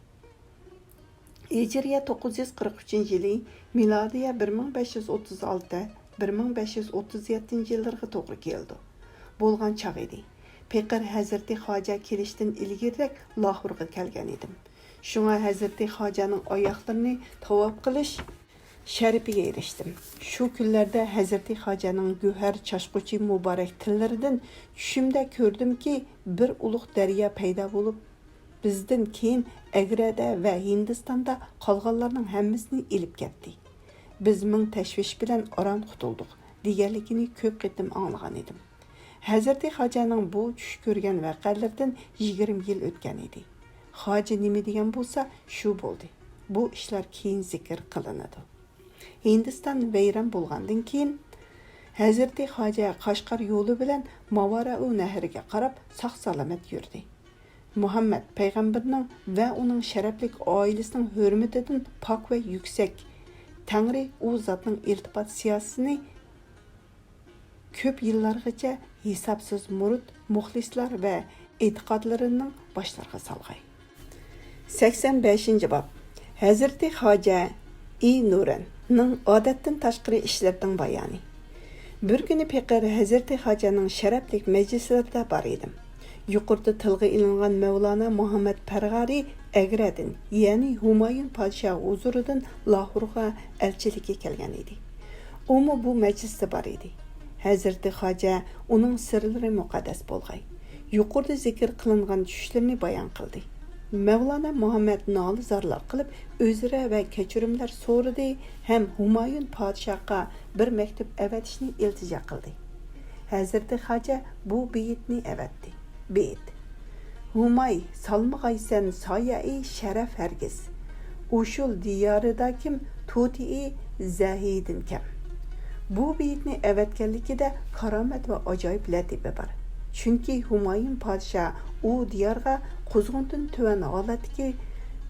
Speaker 1: Hijriya 943-yili, milodiya 1536-1537-yillarga to'g'ri keldi. Bo'lgan chaq edi. Peqir Hazrati Xoja kelishdan ilgariroq Lahorga kelgan edim. Shunga Hazrati Xojaning oyoqlarini tavob qilish sharifiga erishdim. Shu kunlarda Hazrati Xojaning go'har chashquchi muborak tillaridan tushimda ko'rdimki, bir ulug' daryo paydo bo'lib, bizdan keyin Agrada va Hindistonda qolganlarning hammasini ilib ketdi. Biz ming tashvish bilan orom qutuldik deganligini ko'p qitim anglagan edim. Hazrati Xojaning bu tush ko'rgan vaqalardan 20 yil o'tgan edi. Xoja nima degan bo'lsa, shu bo'ldi. Bu ishlar keyin zikr qilinadi. Hindiston vayron bo'lgandan keyin Hazrati Xoja Qashqar yo'li bilan Mavara'u nahriga qarab sog'-salomat yurdi. Muhammad payg'ambarning va uning sharafli oilasining hurmatidan pok va yuksak Tangri u zotning iltifot siyosatini ko'p yillargacha hisobsiz murid, muxlislar va e'tiqodlarining boshlariga solg'ay. 85-bob. Hazrati Xoja Nuranning odatdan tashqari ishlarning bayoni. Bir kuni Peqir Hazrati Xojaning sharafli majlislarida bor edim. Yuqorida tilga ilingan Mavlana Muhammad Parg'ari Agradan, ya'ni Humayun podsho huzuridan Lahorga elchilikka kelgan edi. U bu majlisda bor edi. Hazrati Xoja uning sirlari muqaddas bo'lg'ay. Yuqorida zikr qilingan tushlarni bayon qildi. Mevlana Muhammed nolizorlar qilib o'zra va kechirimlar so'radi ham Humayun podshohga bir maktub avatishni iltijo qildi. Hazrati Xoja bu beyitni avatdi. Beyit: Humay salmag'aysan soyai sharaf hargiz. Ushul diyorida kim tuti zahidin kam. Bu beyitni avatganligida karomat va ajoyib latifa bor. Chunki Humayun podshoh u diyorga qo'zg'undan tuvan holatdagi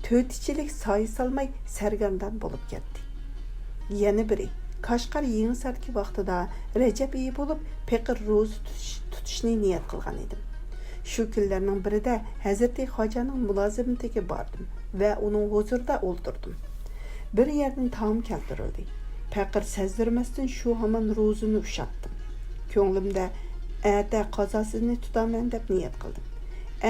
Speaker 1: to'tichilik soya solmay sargardon bo'lib ketdi. Yana biri Qashqar Yenisarki vaqtida Rajab oyi bo'lib Peqir ro'za tutishni niyat qilgan edim. Shu kunlarning birida Hazrati Xojaning mulozimatiga bordim va uning huzurida o'ltirdim. Bir yerdan taom keltirildi. Peqir sezdirmasdan shu hamon ro'zani ushatdim. Ko'nglimda ata qazosini tutaman deb niyat qildim.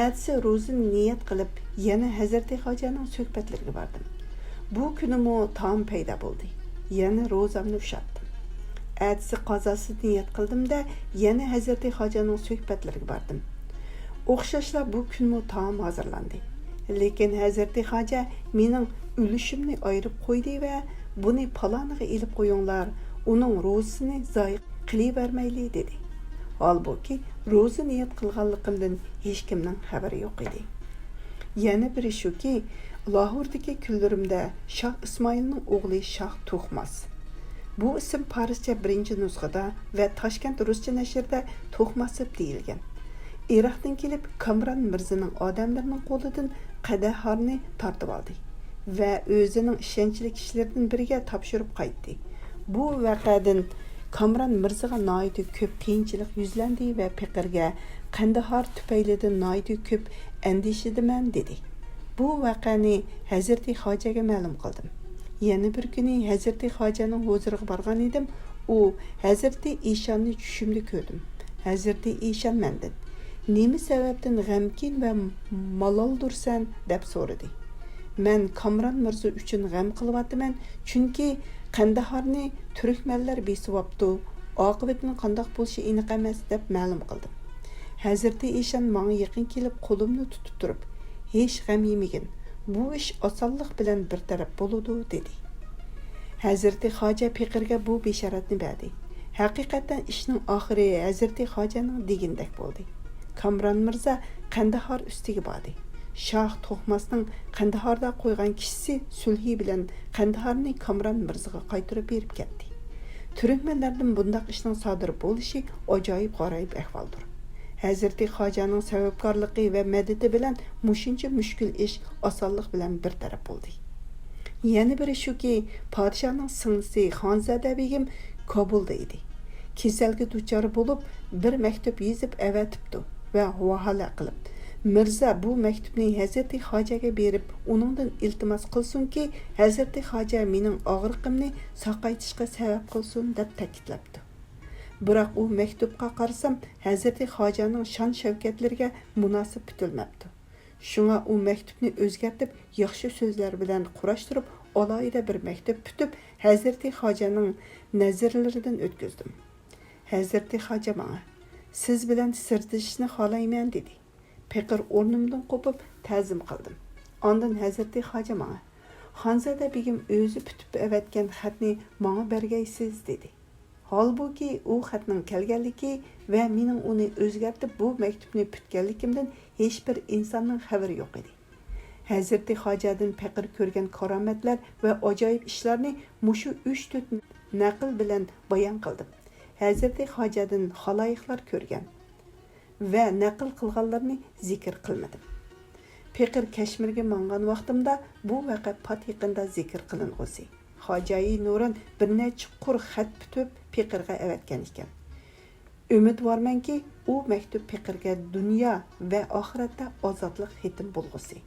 Speaker 1: Atsi ro'zini niyat qilib, yana Hazrati Xojaning suhbatlariga bordim. Bu kunimi taom paydo bo'ldi. Yana ro'zamni ushatdim. Atsi qazosini niyat qildimda, yana Hazrati Xojaning suhbatlariga bordim. O'xshashla bu kunmi taom hozirlandi. Lekin Hazrati Xoja mening ulushimni ayirib qo'ydi va buni paloniga ilib qo'yinglar, uning ro'zasini zoyi qilavermayli dedi. Halbuki ro'za niyat qilganligimdan hech kimning xabari yo'q edi. Yana biri shuki, Lahordagi kunlarimda Shoh Ismoilning o'g'li Shoh To'xmas. Bu ism Farscha birinchi nusxada va Toshkent ruscha nashrida To'xmasib deyilgan. Iroqdan kelib Kamron Mirzaning odamlarining qo'lidan Qandahorni tortib oldi va o'zining ishonchli kishilaridan biriga topshirib qaytdi. Bu voqeadan Kamron Mirzaga noiti ko'p qiyinchilik yuzlandi va Peqirga Qandahor tufaylidan noiti ko'p andishidiman dedi. Bu voqeani Hazrati Xojaga ma'lum qildim. Yana bir kuni Hazrati Xojaning huzuriga borgan edim. U Hazrati Ishonni tushimda ko'rdim. Hazrati Ishon mendan nima sababdan g'amkin va maloldursan deb so'radi. Men Kamron Mirza uchun g'am qilyapman, chunki Qandahorni turkmanlar besibapti. Oqibatning qandoq bo'lishi aniq emas deb ma'lum qildim. Hazrati Ishon menga yaqin kelib qo'limni tutib turib, hech g'am yemagin. Bu ish osonlik bilan bir taraf bo'ladi dedi. Hazrati Xoja Peqirga bu bishoratni berdi. Haqiqatan ishning oxiri Hazrati Xojaning degandek bo'ldi. Kamron Mirza Qandahor ustiga bordi. Shoh To'xmasning Qandahorda qo'ygan kishisi sulhi bilan Qandahorni Kamron Mirzaga qaytarib berib ketdi. Turkmanlardan bunday ishning sodir bo'lishi ajoyib g'aroyib ahvoldir. Hazrati Xojaning sababkorligi va madadi bilan mushuncha mushkul ish osonlik bilan bir taraf bo'ldi. Yana biri shuki, podshohning singlisi Xonzoda begim Kobulda edi. Kasalga duchor bo'lib, bir maktub yozib avatibdi va havola qilib, Mirza bu maktubni Hazrati Xojaga berib, uningdan iltimos qilsinki, Hazrati Xoja mening og'riqimni saqaytishga sabab qilsin deb ta'kidlabdi. Biroq u maktubga qarasam, Hazrati Xojaning shon shavkatlariga munosib bitilmabdi. Shunga u maktubni o'zgartib, yaxshi so'zlar bilan qurashtirib, alohida bir maktub bitib, Hazrati Xojaning nazarlaridan o'tkazdim. Hazrati Xoja menga, siz bilan sirtishni xohlayman dedi. Peqir o'rnimdan qo'pib ta'zim qildim. Ondan Hazrati Xoja menga, Xonzoda begim o'zi bitib avatgan xatni menga bergaysiz dedi. Halbuki u xatning kelganligi va mening uni o'zgartib bu maktubni bitganligimdan hech bir insonning xabari yo'q edi. Hazrati Xojadan Peqir ko'rgan karomatlar va ajoyib ishlarni mushu 3-4 naql bilan bayon qildim. Hazrati Xojadan xaloyiqlar ko'rgan va naql qilganlarni zikr qilmadim. Peqir Kashmirga mangan vaqtimda bu voqea pat yaqinda zikr qiling'usi. Xojayi Nuran bir necha qur xat bitib Peqirga avatgan ekan. Umidvormanki, u maktub Peqirga dunyo va oxiratda ozodlik xetim bo'lg'usi.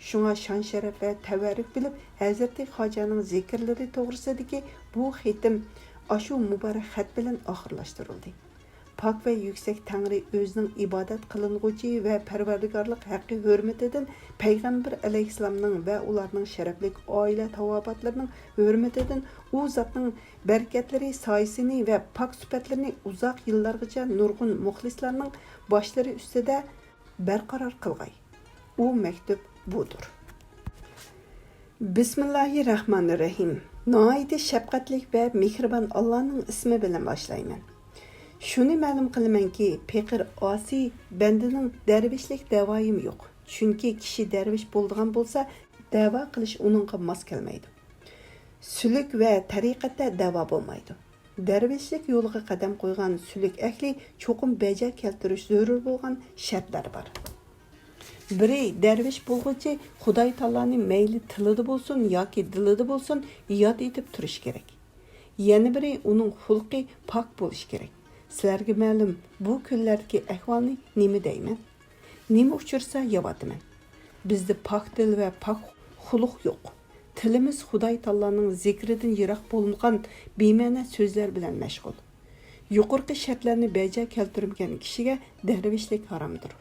Speaker 1: Shunga shon sharaf va tavarruk bilib, Hazrati Xojaning zikrlari to'g'risidagi bu xetim ashu muborak xat bilan oxirlashtirildi. Pak ve yüksek Tanrı özünün ibadet kılınğıcı ve perverdigarlık hakkı hürmetinden Peygamber aleyhisselamның ve ularның şereflik aile tavabatlarının hürmetinden o zatның bereketleri sayesini ve pak süpetlerini uzak yıllargıca nurgun muhlislarının başları üstüde berkarar kılgay. O mektup budur. Bismillahirrahmanirrahim. Noayeti şefqatlik ve mehriban Allah'ın ismi bilen başlayman. Şunu ma'lum qilamanki, Peyqir Asi bendining dervişlik davayim yo'q. Chunki kishi dervish bo'lgan bo'lsa, da'vo qilish uningga mos kelmaydi. Sülük ve tariqatda da'vo bo'lmaydi. Dervişlik yo'liga qadam qo'ygan sülük ahli cho'qim beja keltirish zarur bo'lgan shartlar bor. Biri dervish bo'lguncha Xudoy taoloning mayli tilida bo'lsin yoki dilida bo'lsin yod etib turish kerak. Yana biri uning xulqi pok bo'lishi kerak. Sizlarga ma'lum, bu kunlardagi ahvolni nima deyman? Nima uchursa yo'qotaman. Bizda pok dil va pok xulq yo'q. Tilimiz Xudoy taoloning zikridan yiroq bo'lgan bema'ni so'zlar bilan mashg'ul. Yuqorqi shartlarni beja keltirgan kishiga dervishlik haromdir.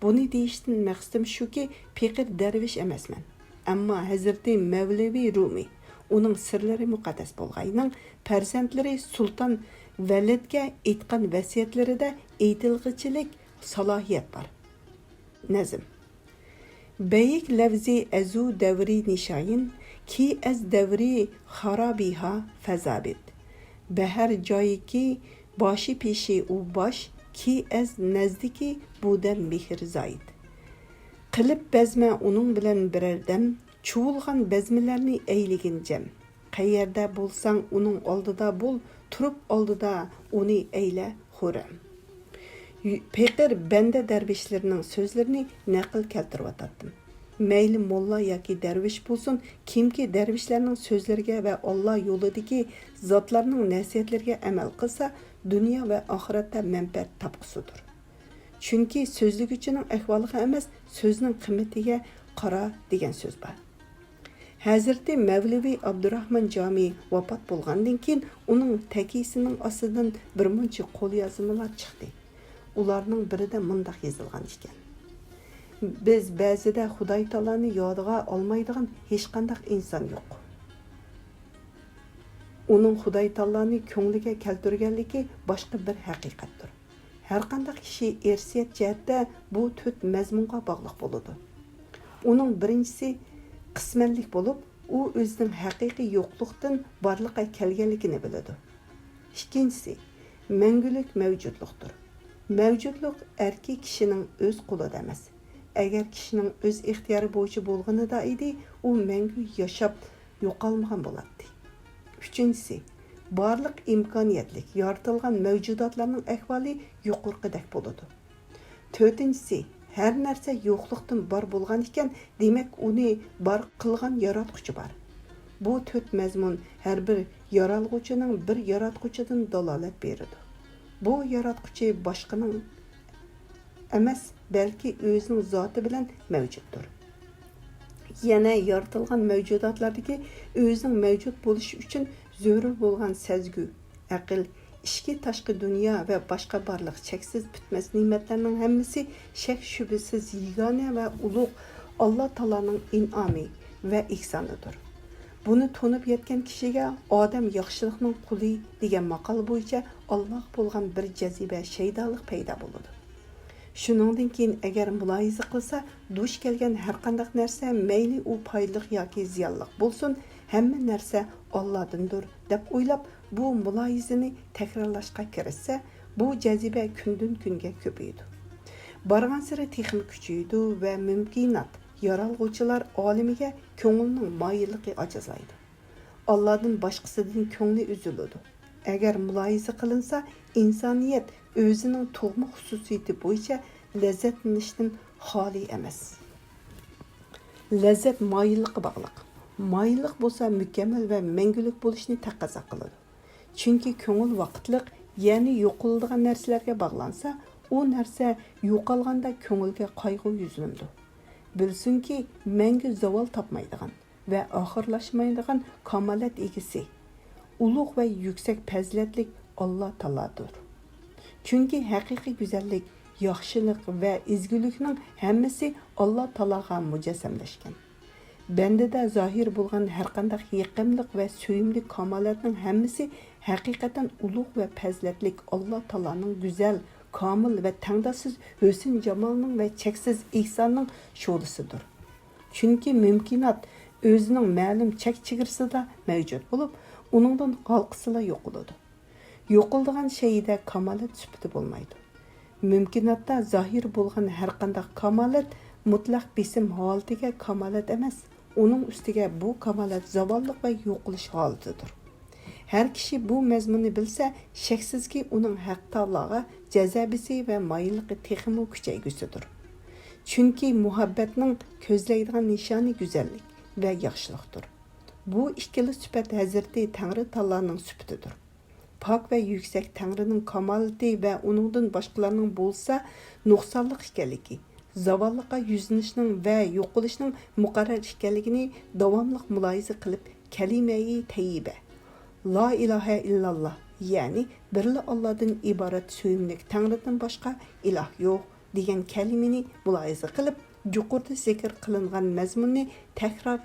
Speaker 1: Buni deyishdan maqsadim shuki, Peyqir dervish emasman. Ammo Hazrati Mavlavi Rumi, uning sirlari muqaddas bo'lganining farzandlari Sulton Validga aytgan vasiyatlarida aytilg'ichilik salohiyat bor. Nazm. Beyik lafzi azu davri nishayin ki az davri xarabiha fazabit. Behar joyi ki boshi peshi u bosh ki az nazdiki budan mehr zoid. Qilib bezma uning bilan birardam, chuvilgan bezmilarni eyligin jam. Qayerda bo'lsang uning oldida bo'l, turib oldida uni eyla xuram. Peyqir bende dervişlerinin sözlerini naql keltirib Meyli molla yoki derviş bo'lsin, kimki dervişlerinin sözleriga ve Allah yo'lidagi zotlarning nasihatlariga amal qilsa, dunyo va oxiratda manfaat topqusidir. Chunki so'zlig'ichining ahvoliga emas, so'zning qimmatiga qara degan so'z bor. Hazreti Mavlavi Abdurrahman Jami vafot bo'lgandan keyin uning takisining ostidan bir muncha qo'lyozmalar chiqdi. Ularning birida mundaq yozilgan ekan. Biz ba'zida Xudoy taoloni yodiga olmaydigan hech qanday inson yo'q. Uning Xudoy taoloni ko'ngliga keltirganligi boshqa bir haqiqatdir. Har qanday kishi irsiyat jihatda bu to'rt mazmunga bog'liq bo'ladi. Uning birinchisi qismanlik bo'lib, u o'zining haqiqiy yo'qlikdan borliqqa kelganligini biladi. Ikkinchisi mangulik mavjudlikdir. Mavjudlik erki kishining o'z qo'lida emas. Agar kishining o'z ixtiyori bo'yicha bo'lganida edi, u mangu yashab yo'qolmagan bo'ladi. Uchinchisi, barliq imkoniyatlik yaratilgan mavjudotlarning ahvoli yuqorqidek bo'ladi. To'rtinchisi, her narsa yo'qlikdan bor bo'lgan ekan, demak uni bor qilgan yaratquchi bor. Bu to'rt mazmun har bir yaralg'uchining bir yaratquchidan dalolat beradi. Bu yaratquchi boshqaning emas, balki o'zining zoti bilan mavjuddir. Yana yaratilgan mavjudotlardagi o'zining mavjud bo'lishi uchun zarur bo'lgan sezgi, aql, ishki tashqi dunyo va boshqa barliq cheksiz bitmas ne'matlarning hammasi shak shubhasiz yagona va ulug' Alloh taoloning in'omi va ihsonidir. Buni to'nib yetgan kishiga odam yaxshilikning quli degan maqol bo'yicha Alloh bo'lgan bir jaziba shaydolik paydo bo'ladi. Shuningdan keyin agar muloyiza qilsa, dush kelgan har qanday narsa, mayli u foydali yoki ziyonli bo'lsin, hamma narsa Allohdandir deb o'ylab, bu muloyizani takrorlashga kirishsa, bu jaziba kundan kunga ko'payadi. Bargan sari texnik kuchaydi va mumkinat yaralg'uvchilar olimiga ko'ngilning moyilligi ajazlaydi. Allohdan boshqasidan ko'ngli uziladi. Agar muloyiza qilinsa, insoniyat o'zining tug'ma xususiyati bo'yicha lazzatlanishdan xoli emas. Lazzat moyillikqa bog'liq. Moyillik bo'lsa mukammal va mangulik bo'lishni taqozo qiladi. Chunki ko'ngil vaqtliq, ya'ni yo'qoladigan narsalarga bog'lansa, u narsa yo'qolganda ko'ngilga qayg'u yuzlanadi. Bilsinki, mangu zavol topmaydigan va oxirlashmaydigan kamolat egisi, ulug' va yuksak fazilatlik Alloh taolodir. Chunki haqiqiy go'zallik, yaxshilik va ezgulikning hammasi Alloh taologa mujassamlashgan. Bendada zohir bo'lgan har qanday yiqimlik va suyimli kamolatning hammasi haqiqatan ulug' va fazilatlik Alloh taoloning go'zal, komil va tangdoshsiz husn jamolining va cheksiz ihsonning sho'lisidir. Chunki mümkinat o'zining ma'lum chek-chegarasida mavjud bo'lib, uningdan qalqisila yo'qoladi. Yo'qoladigan shayda kamolat sifati bo'lmaydi. Mümkinatda zahir bo'lgan har qanday kamolat mutlaq besim holatiga kamolat emas. Uning ustiga bu kamolat zavolliq va yo'qolish holatidir. Har kishi bu mazmunni bilsa, shaksizki uning haq Taologa jazabisi va moyilligi texmo kuchaygusidir. Chunki muhabbatning ko'zlaydigan nishoni go'zallik va yaxshilikdir. Bu ikkili sifat Hazreti Tangri Taoloning sifatidir. Pak ve yüksek Tanrı'nın kamalati ve onundan başkalarının bolsa nuqsanlıq ekanligi, zavallıqa yüzünüşünün ve yo'qolishning muqarrar ekanligini davomli muloyiza qilib, kalima-i tayyiba, la ilaha illallah, ya'ni birli Allohdan iborat suyimlik Tanrıdan boshqa iloh yo'q degan kalimani muloyiza qilib, yuqorida zikr qilingan mazmunni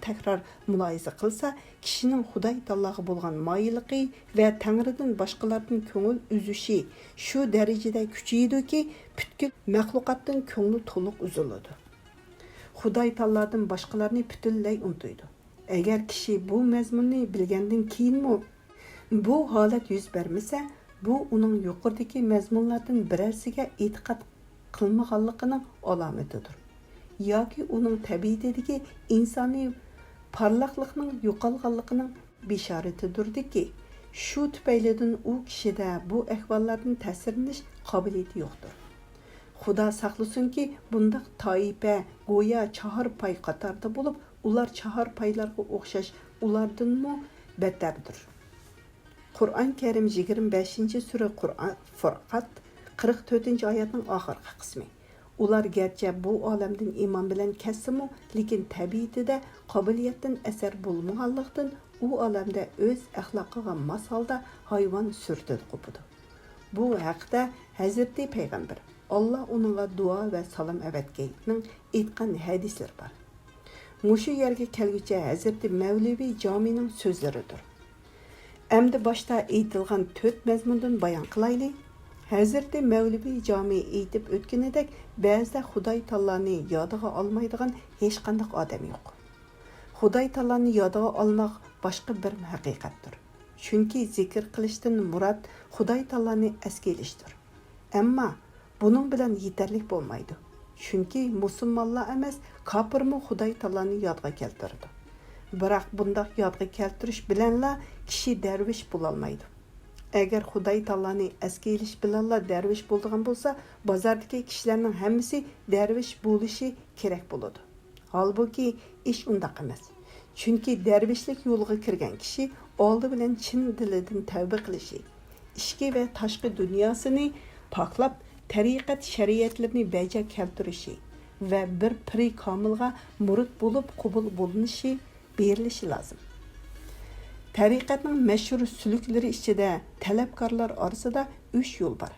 Speaker 1: takror muloyiza qilsa, kishining Xudoy Taologa bo'lgan moyilligi va Tangridan boshqalardan ko'ngil uzishi shu darajada kuchaydiki, butkul maxluqotdan ko'ngli to'liq uziladi. Xudoy Taolodan boshqalarni butunlay unutadi. Agar kishi bu mazmunni bilgandan keyinmi bu holat yuz bermasa, bu uning yuqoridagi mazmunlardan birasiga e'tiqod qilmaganligining alomatidir. Yoki uning tabiatidagi insoniy parlaqlikning yo'qolganligining bishoratidirdiki, shu tufaylidan u kishida bu ahvollardan ta'sirlanish qobiliyati yo'qdir. Xudo saqlasinki, bundaq toifa go'yo chahar pay qatorda bo'lib, ular chahar paylarga o'xshash ulardanmi battardir. Qur'on Karim 25-sura Qur'on Furqat 44-oyatning oxirgi qismi. Ular gerçi bu olamdan iman bilan kessimu, lekin tabiatida qobiliyatdan asar bo'lmaganlikdan u olamda o'z axloqiga mos holda hayvon surtib qopidi. Bu haqda Hazreti Payg'ambar Alloh uningga duo va salom avatgayning aytgan hadislar bor. Mushu yerga kelguncha Hazreti Mavlevi Jamining so'zlaridir. Endi boshda aytilgan 4 mazmundan bayon qilaylik. Hazreti Mevlevi Cami aytib o'tganidek, ba'zida Xudoy Taoloni yodiga olmaydigan hech qanday odam yo'q. Xudoy Taoloni yodiga olmoq boshqa bir haqiqatdir. Chunki zikr qilishdan murod Xudoy Taoloni esga olishdir. Ammo buning bilan yetarli bo'lmaydi. Chunki musulmonlar emas, kofirmi Xudoy Taoloni yodiga keltirdi. Biroq bunday yodiga keltirish bilanla kishi darvish bo'la olmaydi. Agar Xudoy Taoloni esga olish bilanla darvish bo'ladigan bo'lsa, bozordagi kishilarning hammasi darvish bo'lishi kerak bo'ladi. Holbuki ish undaq emas. Chunki darvishlik yo'liga kirgan kishi oldi bilan chin dilidan tavba qilishi, ichki va tashqi dunyosini poklab, tariqat shariatlarini baja keltirishi va bir piri komilga murid bo'lib qabul bo'linishi berilishi lozim. Tariqatning mashhur suluklari ichida talabkorlar orasida 3 yo'l bor.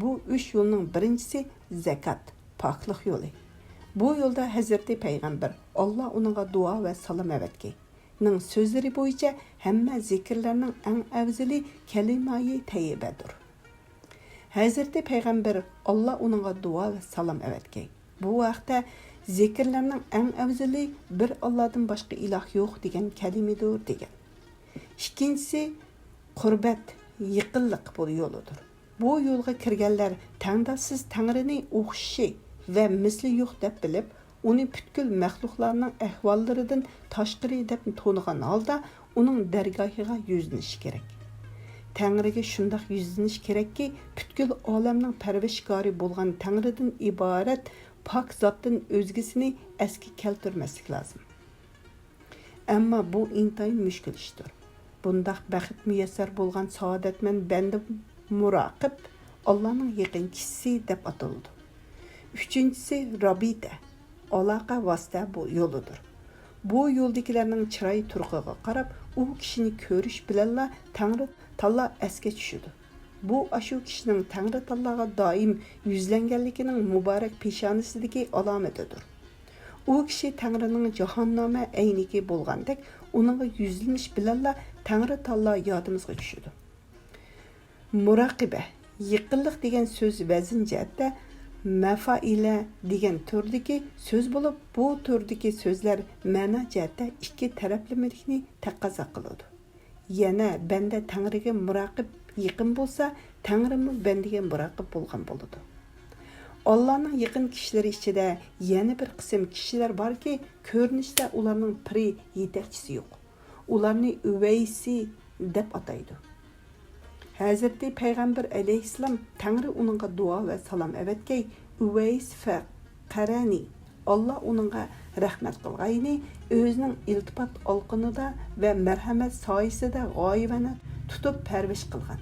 Speaker 1: Bu 3 yo'lning birinchisi zakat, poklik yo'li. Bu yo'lda Hazreti Payg'ambar Alloh uningga duo va salom avatgayning so'zlari bo'yicha hamma zikrlarning eng afzali kalima-i tayyibadir. Hazreti Payg'ambar Alloh uningga duo va salom avatgay. Bu vaqtda zikrlarning eng afzali bir Allohdan boshqa iloh yo'q degan kalimadir degan. İkincisi qurbat, yaqinlik bu yo'lidir. Bu yo'lga kirganlar tangdasiz Tangrini o'xshi va misli yo'q deb bilib, uni butkul maxluqlarning ahvollaridan tashqari deb to'nigan holda uning dargohiga yuzlanish kerak. Tangriga shundoq yuzlanish kerakki, butkul olamning parvarishkori bo'lgan Tangridan iborat pok zotdan o'zgisini esga keltirmaslik lozim. Ammo bu intayin mushkul ishdir. Bundaq bəxt müyəssər bolğan saadətmən bəndə muraqib Allah'ın yaqin kişisi deb atıldı. Üçüncüsü rabita, alaqa vasita bu yoludur. Bu yoldakilərinin çırayı turğuğa qarab, o kişini görüş bilanla Tanrı Taolo əsga düşüdü. Bu aşu kişinin Tanrı Taologa daim yüzlənganliginin mübarək peshonisidagi alomatidir. O kişi Tanrı'nın cahannama əynigi bolğandək, onunla yüzleniş bilanla Tanrı Taolo yadımızga düşüdü. Muraqibə, yaqinlik degan so'z vazn jihatda mafaila degan turdagi so'z bo'lib, bu turdagi so'zlar ma'no jihatda ikki taraflamalikni taqozo qiladi. Yana banda Tangriga muraqib yaqin bo'lsa, Tangrimi bandaga muraqib bo'lgan bo'ladi. Allah'ның yaqin kişileri içinde yeni bir kısım kişiler var ki, ko'rinishda ularning piri yetakchisi yo'q. Ularni Üveysi deb ataydi. Hazreti Peygamber aleyhisselam Tangri uningga duo ve salam evetkey Üveys fa qarani. Allah uningga rahmat qilgayni o'zining iltifot olqinida ve merhamet soyisida g'oyibani tutib parvish qilgan.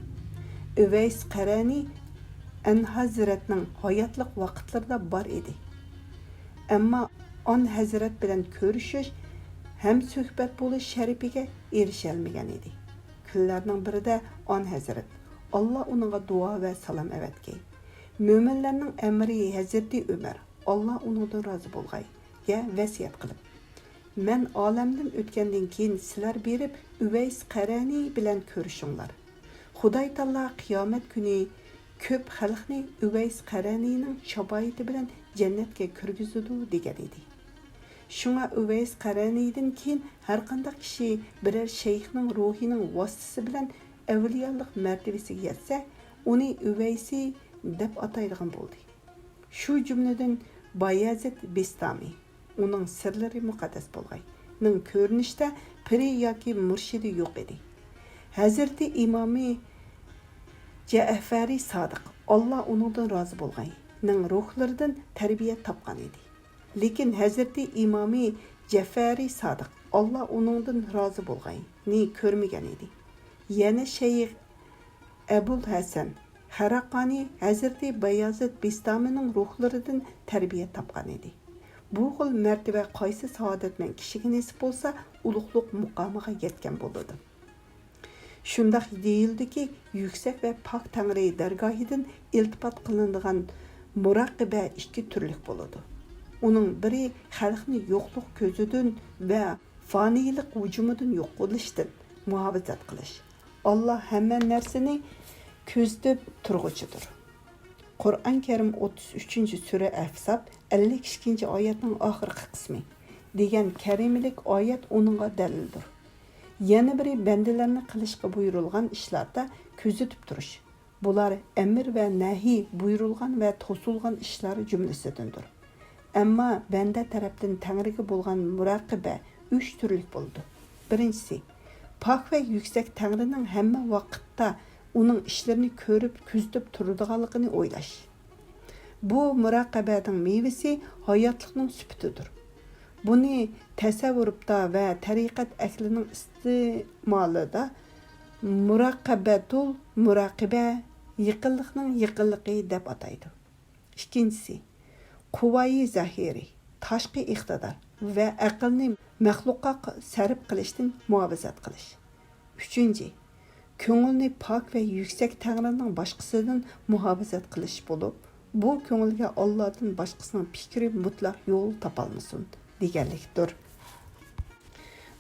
Speaker 1: Üveys qarani An Hazretning hayotlik vaqtlarida bor edi. Ammo An Hazret bilan ko'rishish ham suhbat bo'lish sharifiga erisholmagan edi. Kunlarning birida An Hazret Allah uningga duo va salom evetkey. Mo'minlarning amiri Hazreti Umar Allah uningdan rozi bo'lgay ya vasiyat qilib. Men olamdan o'tgandan keyin sizlar berib Üveys qarani bilan ko'rishinglar. Xudoy taolo qiyomat kuni ko'p xalqni Üveys qaranining shaboiti bilan jannatga kirgizadi degan edi. Shunga Üveys qaranidan keyin har qanday kishi biror shayxning ruhining vositasi bilan avliyolik martabasiga yetsa, uni Üveysi deb ataydigan bo'ldi. Shu jumladan Bayazid Bistami, uning sirlari muqaddas bo'lgan, ning ko'rinishda piri yoki murshidi yo'q edi. Hazreti Imomi Ja'fari Sadiq Allah onundan razı bo'lgan, ning ruhlaridan tarbiya topgan edi. Lekin Hazreti Imomi Ja'fari Sadiq Allah onundan razı bo'lgan, ni ko'rmagan edi. Yana Shayx Abul Hasan Haraqani Hazreti Bayazid Bistamining ruhlaridan tarbiya topgan edi. Bu xil martaba qaysi saodatman kishiga nasib bo'lsa, ulug'liq muqomiga yetgan bo'ladi. Şundaq deyildi ki, yüksek ve pak Tangri dergahidan iltifat kılındıgan muraqibe iki türlük buludu. Onun biri xalqni yo'qliq ko'zidan ve fanilik vücumudan yo'q qilishdan muhafazat qilish. Allah hamma narsani ko'zlab turg'uchidir. Qur'on Karim 33-sura Ahzab 52-oyatning oxirgi qismi degan karimlik oyat onunğa dalildir. Yana biri bendilerini qilishga buyurilgan ishlarda ko'zitib turish. Bular emir ve nahi buyurilgan ve to'sulgan ishlar jumlasidandir. Ammo banda tarafdan Tangriga bo'lgan muraqiba 3 turlik bo'ldi. Birinchisi, pak ve yüksek Tangrining hamma vaqtda uning ishlarini ko'rib, kuzatib turadiganligini o'ylash. Bu muraqabaning mevasi hayotlikning sifatidir. Buni tasavvurda ve tariqat ahlining istimalida muraqabatul muraqiba yaqinlikning yaqinligi deb ataydi. İkincisi, quvvayi zahiri, tashqi iqtidor ve aqlni maxluqqa sarf qilishdan muhofazat qilish. Üçüncü, ko'ngilni pok ve yüksek Tangrining boshqasidan muhofazat qilish bo'lib, bu ko'ngilga Allohdan boshqasining fikri mutlaq yo'l topolmasin deganlikdir.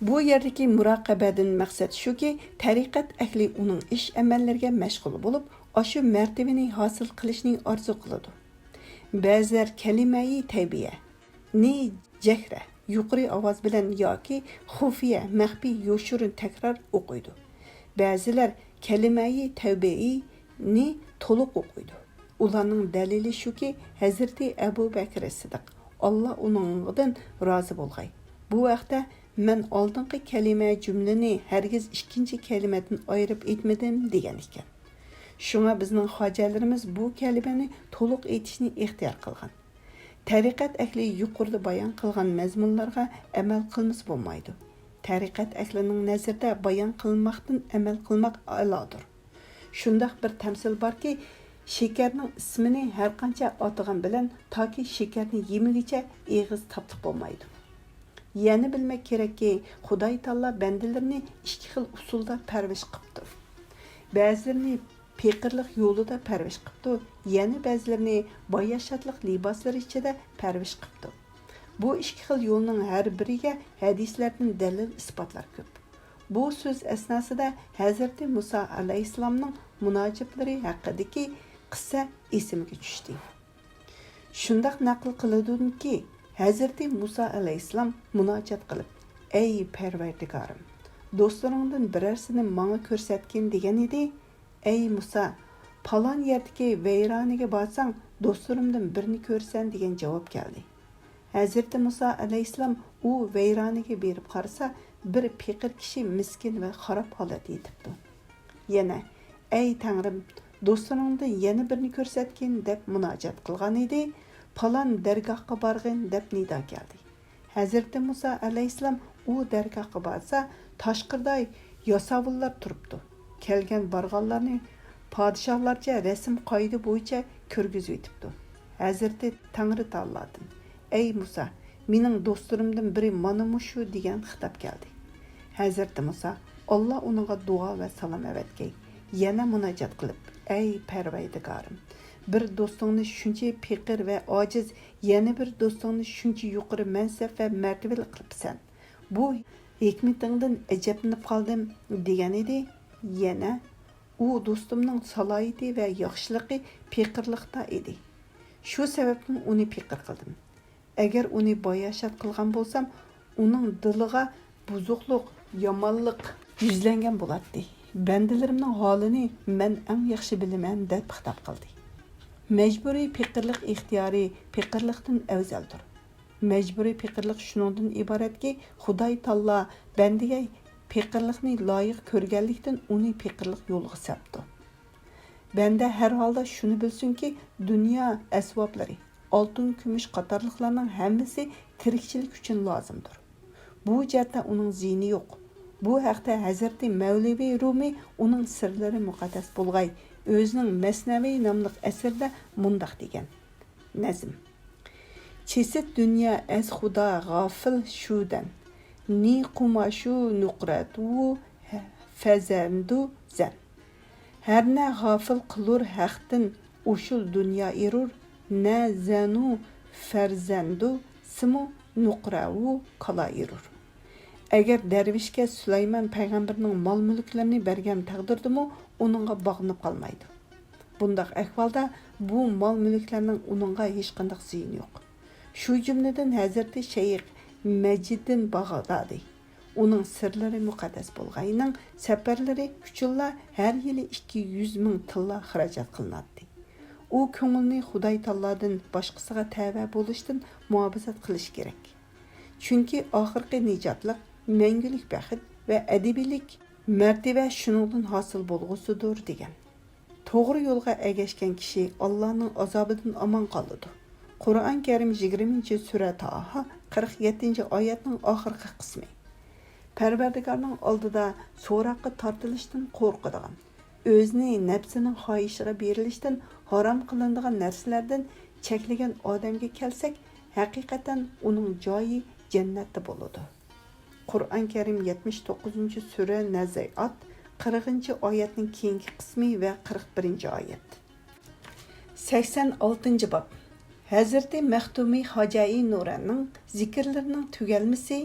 Speaker 1: Bu yerdagi muraqabadan maqsad shuki, tariqat ahli uning ish amallariga mashg'ul bo'lib, ashu martabani hosil qilishni orzu qiladi. Ba'zilar kalimai taybiya ni jahra yuqori ovoz bilan yoki xufiya maxfiy yoshirin takror o'qiydi. Ba'zilar kalimai tavbai ni to'liq o'qiydi. Ularning dalili shuki, Hazreti Abu Bakr Siddiq Allah onundan razı bo'lgay. Bu vaqtda men oldingi kalima jumlani hargiz ikkinchi kalimadan ayirib aytmadim degan ekan. Shunga bizning hojalarimiz bu kalimani to'liq aytishni ixtiyor qilgan. Tariqat ahli yuqorida bayon qilgan mazmunlarga amal qilmasa bo'lmaydi. Tariqat ahlining nazarida bayon qilmoqdan amal qilmoq a'lodir. Shundaq bir tamsil borki, shekarning ismini har qancha atgan bilan toki shekarni yemigicha eg'iz tatliq bo'lmaydi. Yana bilmek kerakki, Xudoy taolo bandalarni ikki xil usulda parvish qilibdi. Ba'zilarini peqirlik yo'lida parvish qilibdi, yana ba'zilarini boyashatlik liboslar ichida parvish qilibdi. Bu ikki xil yo'lning har biriga hadislardan dalil isbotlar ko'p. Bu so'z asnosida Hazreti Musa alayhissalomning munojiblari haqidagi qissa esimga tushdi. Shundaq naql qilinadiki, Hazreti Musa alayhissalom munojat qilib, "Ey Parvardigorim, do'stlaringdan birarsini menga ko'rsatgin" degan edi. "Ey Musa, palon yerdagi vayronaga borsang, do'stlarimdan birini ko'rsan" degan javob keldi. Hazreti Musa alayhissalom u vayronaga berib qarasa, bir piqir kishi miskin va xarob holatda yetibdi. Yana, "Ey Tangrim, do'stlaringdan yana birini ko'rsatgin" deb munojat qilgan edi. Palon dargohga borgin deb nido keldi. Hazreti Musa alayhissalom u dargohga borsa, tashqirday yosavullar turibdi. Kelgan borganlarni podshohlarcha rasm qoida bo'yicha ko'rgizib o'tibdi. Hazreti Tangri Taolodan, "Ey Musa, mening do'stlarimdan biri mana shu" degan xitob keldi. Hazreti Musa Alloh uningga duo va salom avatgay. Yana munojat qilib, "Ey Parvardigorim, bir do'stingni shuncha piqir va ojiz, yana bir do'stingni shuncha yuqori mansab va martabali qilibsan. Bu hikmatingdan ajablanib qoldim" degan edi. Yana u do'stimning salohiyati va yaxshiligi piqirliqda edi. Shu sababdan uni piqir qildim. Agar uni boyashat qilgan bo'lsam, uning diliga buzuqlik, yomonlik yuzlangan bo'ladi. Bandalarimning holini men eng yaxshi bilaman deb xitob qildi. Mecburi piqirlik ixtiyori piqirlikdan afzaldir. Mecburi piqirlik shuningdan iboratki, Xudoy Taolo bandiga piqirlikni loyiq ko'rganlikdan uni piqirlik yo'lga sapdi. Banda har holda shuni bilsinki, dunyo asboblari, oltin, kumush qatorliqlarning hammasi tirikchilik uchun lozimdir. Bu jihatda uning ziyni yo'q. Bu haqda Hazreti Mevlevi Rumi uning sirlari muqaddas bo'lg'ay o'zining Masnaviy nomli asarda mundaq degan. Nazm. Çesit dünya ez Xudo g'afil shudan. Ni qumashu nuqratu fazandu zan. Her ne g'afil qilur haqdan ushul dunyo erur, na zanu farzandu simu nuqravu kala erur. Agar dervishga Süleyman payg'ambarning mol-mulklarini bergan taqdirdimi, uningga bog'lanib qolmaydi. Bundaq ahvolda bu mol-mulklarning uningga hech qanday ziyni yo'q. Shu jumladan Hazreti Shayx Majiddin Bag'dodiy uning sirlari muqaddas bo'lganining safarlari uchunla har yili 200 ming tilla xarajat qilinadi. U ko'ngilni Xudoy Taolodan boshqasiga tava bo'lishdan muhofazat qilish kerak. Chunki oxirgi nijotlik, mangulik baxt va adabiylik martaba shuningdan hosil bo'lg'usidir degan. To'g'ri yo'lga ergashgan kishi Allohning azobidan omon qoladi. Qur'on Karim 20-sura Taha 47-oyatning oxirgi qismi. Parvardigorning oldida so'roqqa tortilishdan qo'rqadigan, o'zini nafsining xohishiga berilishdan, harom qilinadigan narsalardan cheklagan odamga kelsak, haqiqatan uning joyi jannatda bo'ladi. Qur'on Karim 79-sura Naziat 40-oyatning keyingi qismi va 41-oyat. 86-bob. Hazreti Maxtumi Hojai Nuranning zikrlarining tugalmasi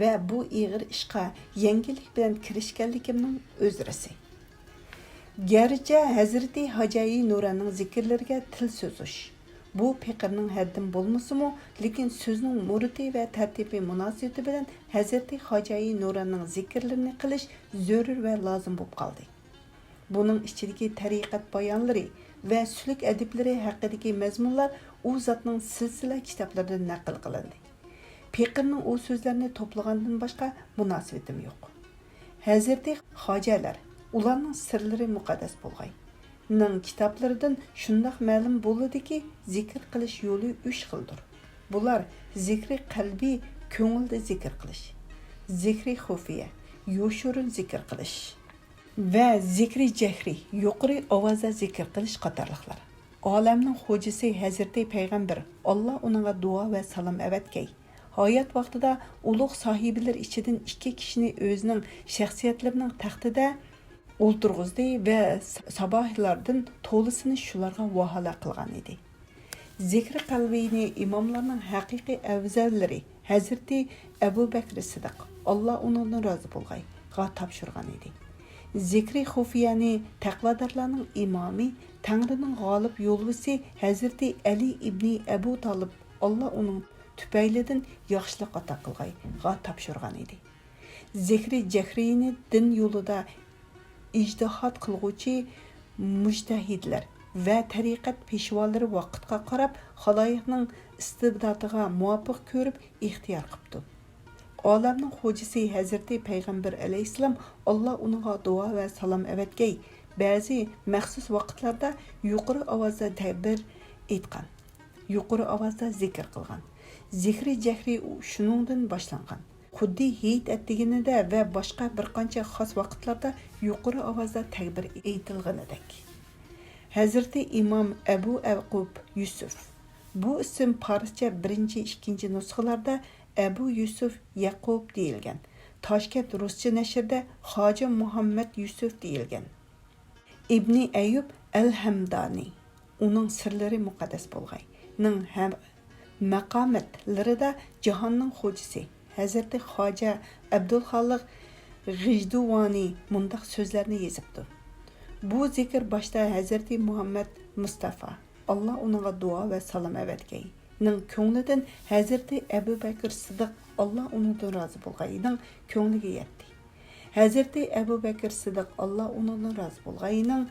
Speaker 1: va bu ig'ir ishqa yangilik bilan kirishganligimning o'zrisi. Garchi Hazreti Hojai Nuranning zikrlariga til so'zish bu fiqrning haddim bo'lmasimi, lekin so'zning muriti va tartibi munosabati bilan Hazreti Hojai Nuranning zikrlarini qilish zarur va lozim bo'lib qoldi. Buning ichidagi tariqat bayonlari va suluk adiblari haqidagi mazmunlar u zotning silsila kitoblaridan naql qilindi. Fiqrning u so'zlarini to'plagandan boshqa munosabatim yo'q. Hazreti hojalar ularning sirlari muqaddas bo'lgan. Ning kitoblaridan shundoq ma'lum bo'ladiki, zikr qilish yo'li 3 xildir. Bular zikri qalbi, ko'ngilda zikr qilish, zikri xufiya, yo'shurin zikr qilish va zikri jahri, yuqori ovozda zikr qilish qatorliqlar. Olamning xo'jasi Hazreti payg'ambar Alloh uningga duo va salom avatgay. Hayat vaqtida ulug' sohibilar ichidan 2 kishini o'zining shaxsiyatlarining taxtida o'ltirg'izdi va sabohlardan to'lisini shularga vahola qilgan edi. Zikri qalbini imomlarning haqiqiy afzallari Hazreti Abu Bakr Siddiq Alloh undan rozi bo'lgay, ga topshirgan edi. Zikri xufiyani taqvodorlarning imomi, Tangrining g'olib yo'lvisi Hazrati Ali ibn Abu Talib Allah uning tüpaylidan yaxshilik ato qilg'ayga topshirgan edi. Zikri jahriyni din yo'lida ijtihod qilguvchi mujtahidlar va tariqat peshvolari vaqtga qarab xaloyiqning istibdodiga muvofiq ko'rib ixtiyor qilibdi. Olamning xo'jisi Hazrati Payg'ambar alayhissalom Allah uningga duo va salom avatgay, ba'zi maxsus vaqtlarda yuqori ovozda ta'bir etgan, yuqori ovozda zikr qilgan. Zikri jahri shuningdan boshlangan. Xuddi heyit etdiginida va boshqa bir qancha xos vaqtlarda yuqori ovozda ta'bir aytilganidek. Hazrati İmam Abu Yaqub Yusuf. Bu ism Farscha 1-2 nusxalarda Abu Yusuf Yaqub deyilgan. Toshkent Ruscha nashrda Xoja Muhammad Yusuf deyilgan. İbn Ayyub Al-Hamdani. Uning sirlari muqaddas bo'lgan. Ning ham maqomatlarida jahonning xo'jisi Hazrati Xoja Abdulxoliq G'ijduvoniy mundaq so'zlarni yozibdi. Bu zikr boshda Hazrati Muhammad Mustafa Allah uningga duo va salom avatgay. Ning ko'nglidan Hazrati Abu Bakr Siddiq Allah uningdan rozi bo'lganining ko'ngliga yetdi. Hazrati Abu Bakr Siddiq Allah uningdan rozi bo'lganining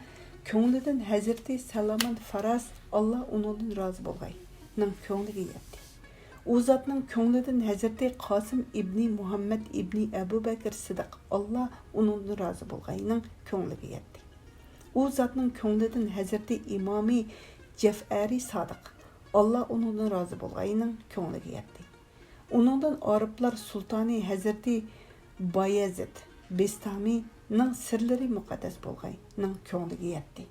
Speaker 1: ko'nglidan Hazrati Salman Faras Allah uningdan rozi bo'lganining ko'ngliga yetdi. U zotning ko'nglidan Hazrati Qosim ibn Muhammad ibn Abu Bakr Siddiq Allah uningdan rozi bo'lganining ko'ngliga yetdi. U zotning ko'nglidan Hazrati İmami Jafari Sodiq Allah uningdan rozi bo'lganining ko'ngliga yetdi. Uningdan Arablar sultoni Hazrati Bayezid Bistamining sirlari muqaddas bo'lganining ko'ngliga yetdi.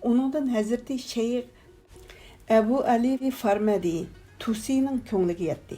Speaker 1: Uningdan Hazrati Shayx Abu Ali Farmadi Tusining ko'ngliga yetdi.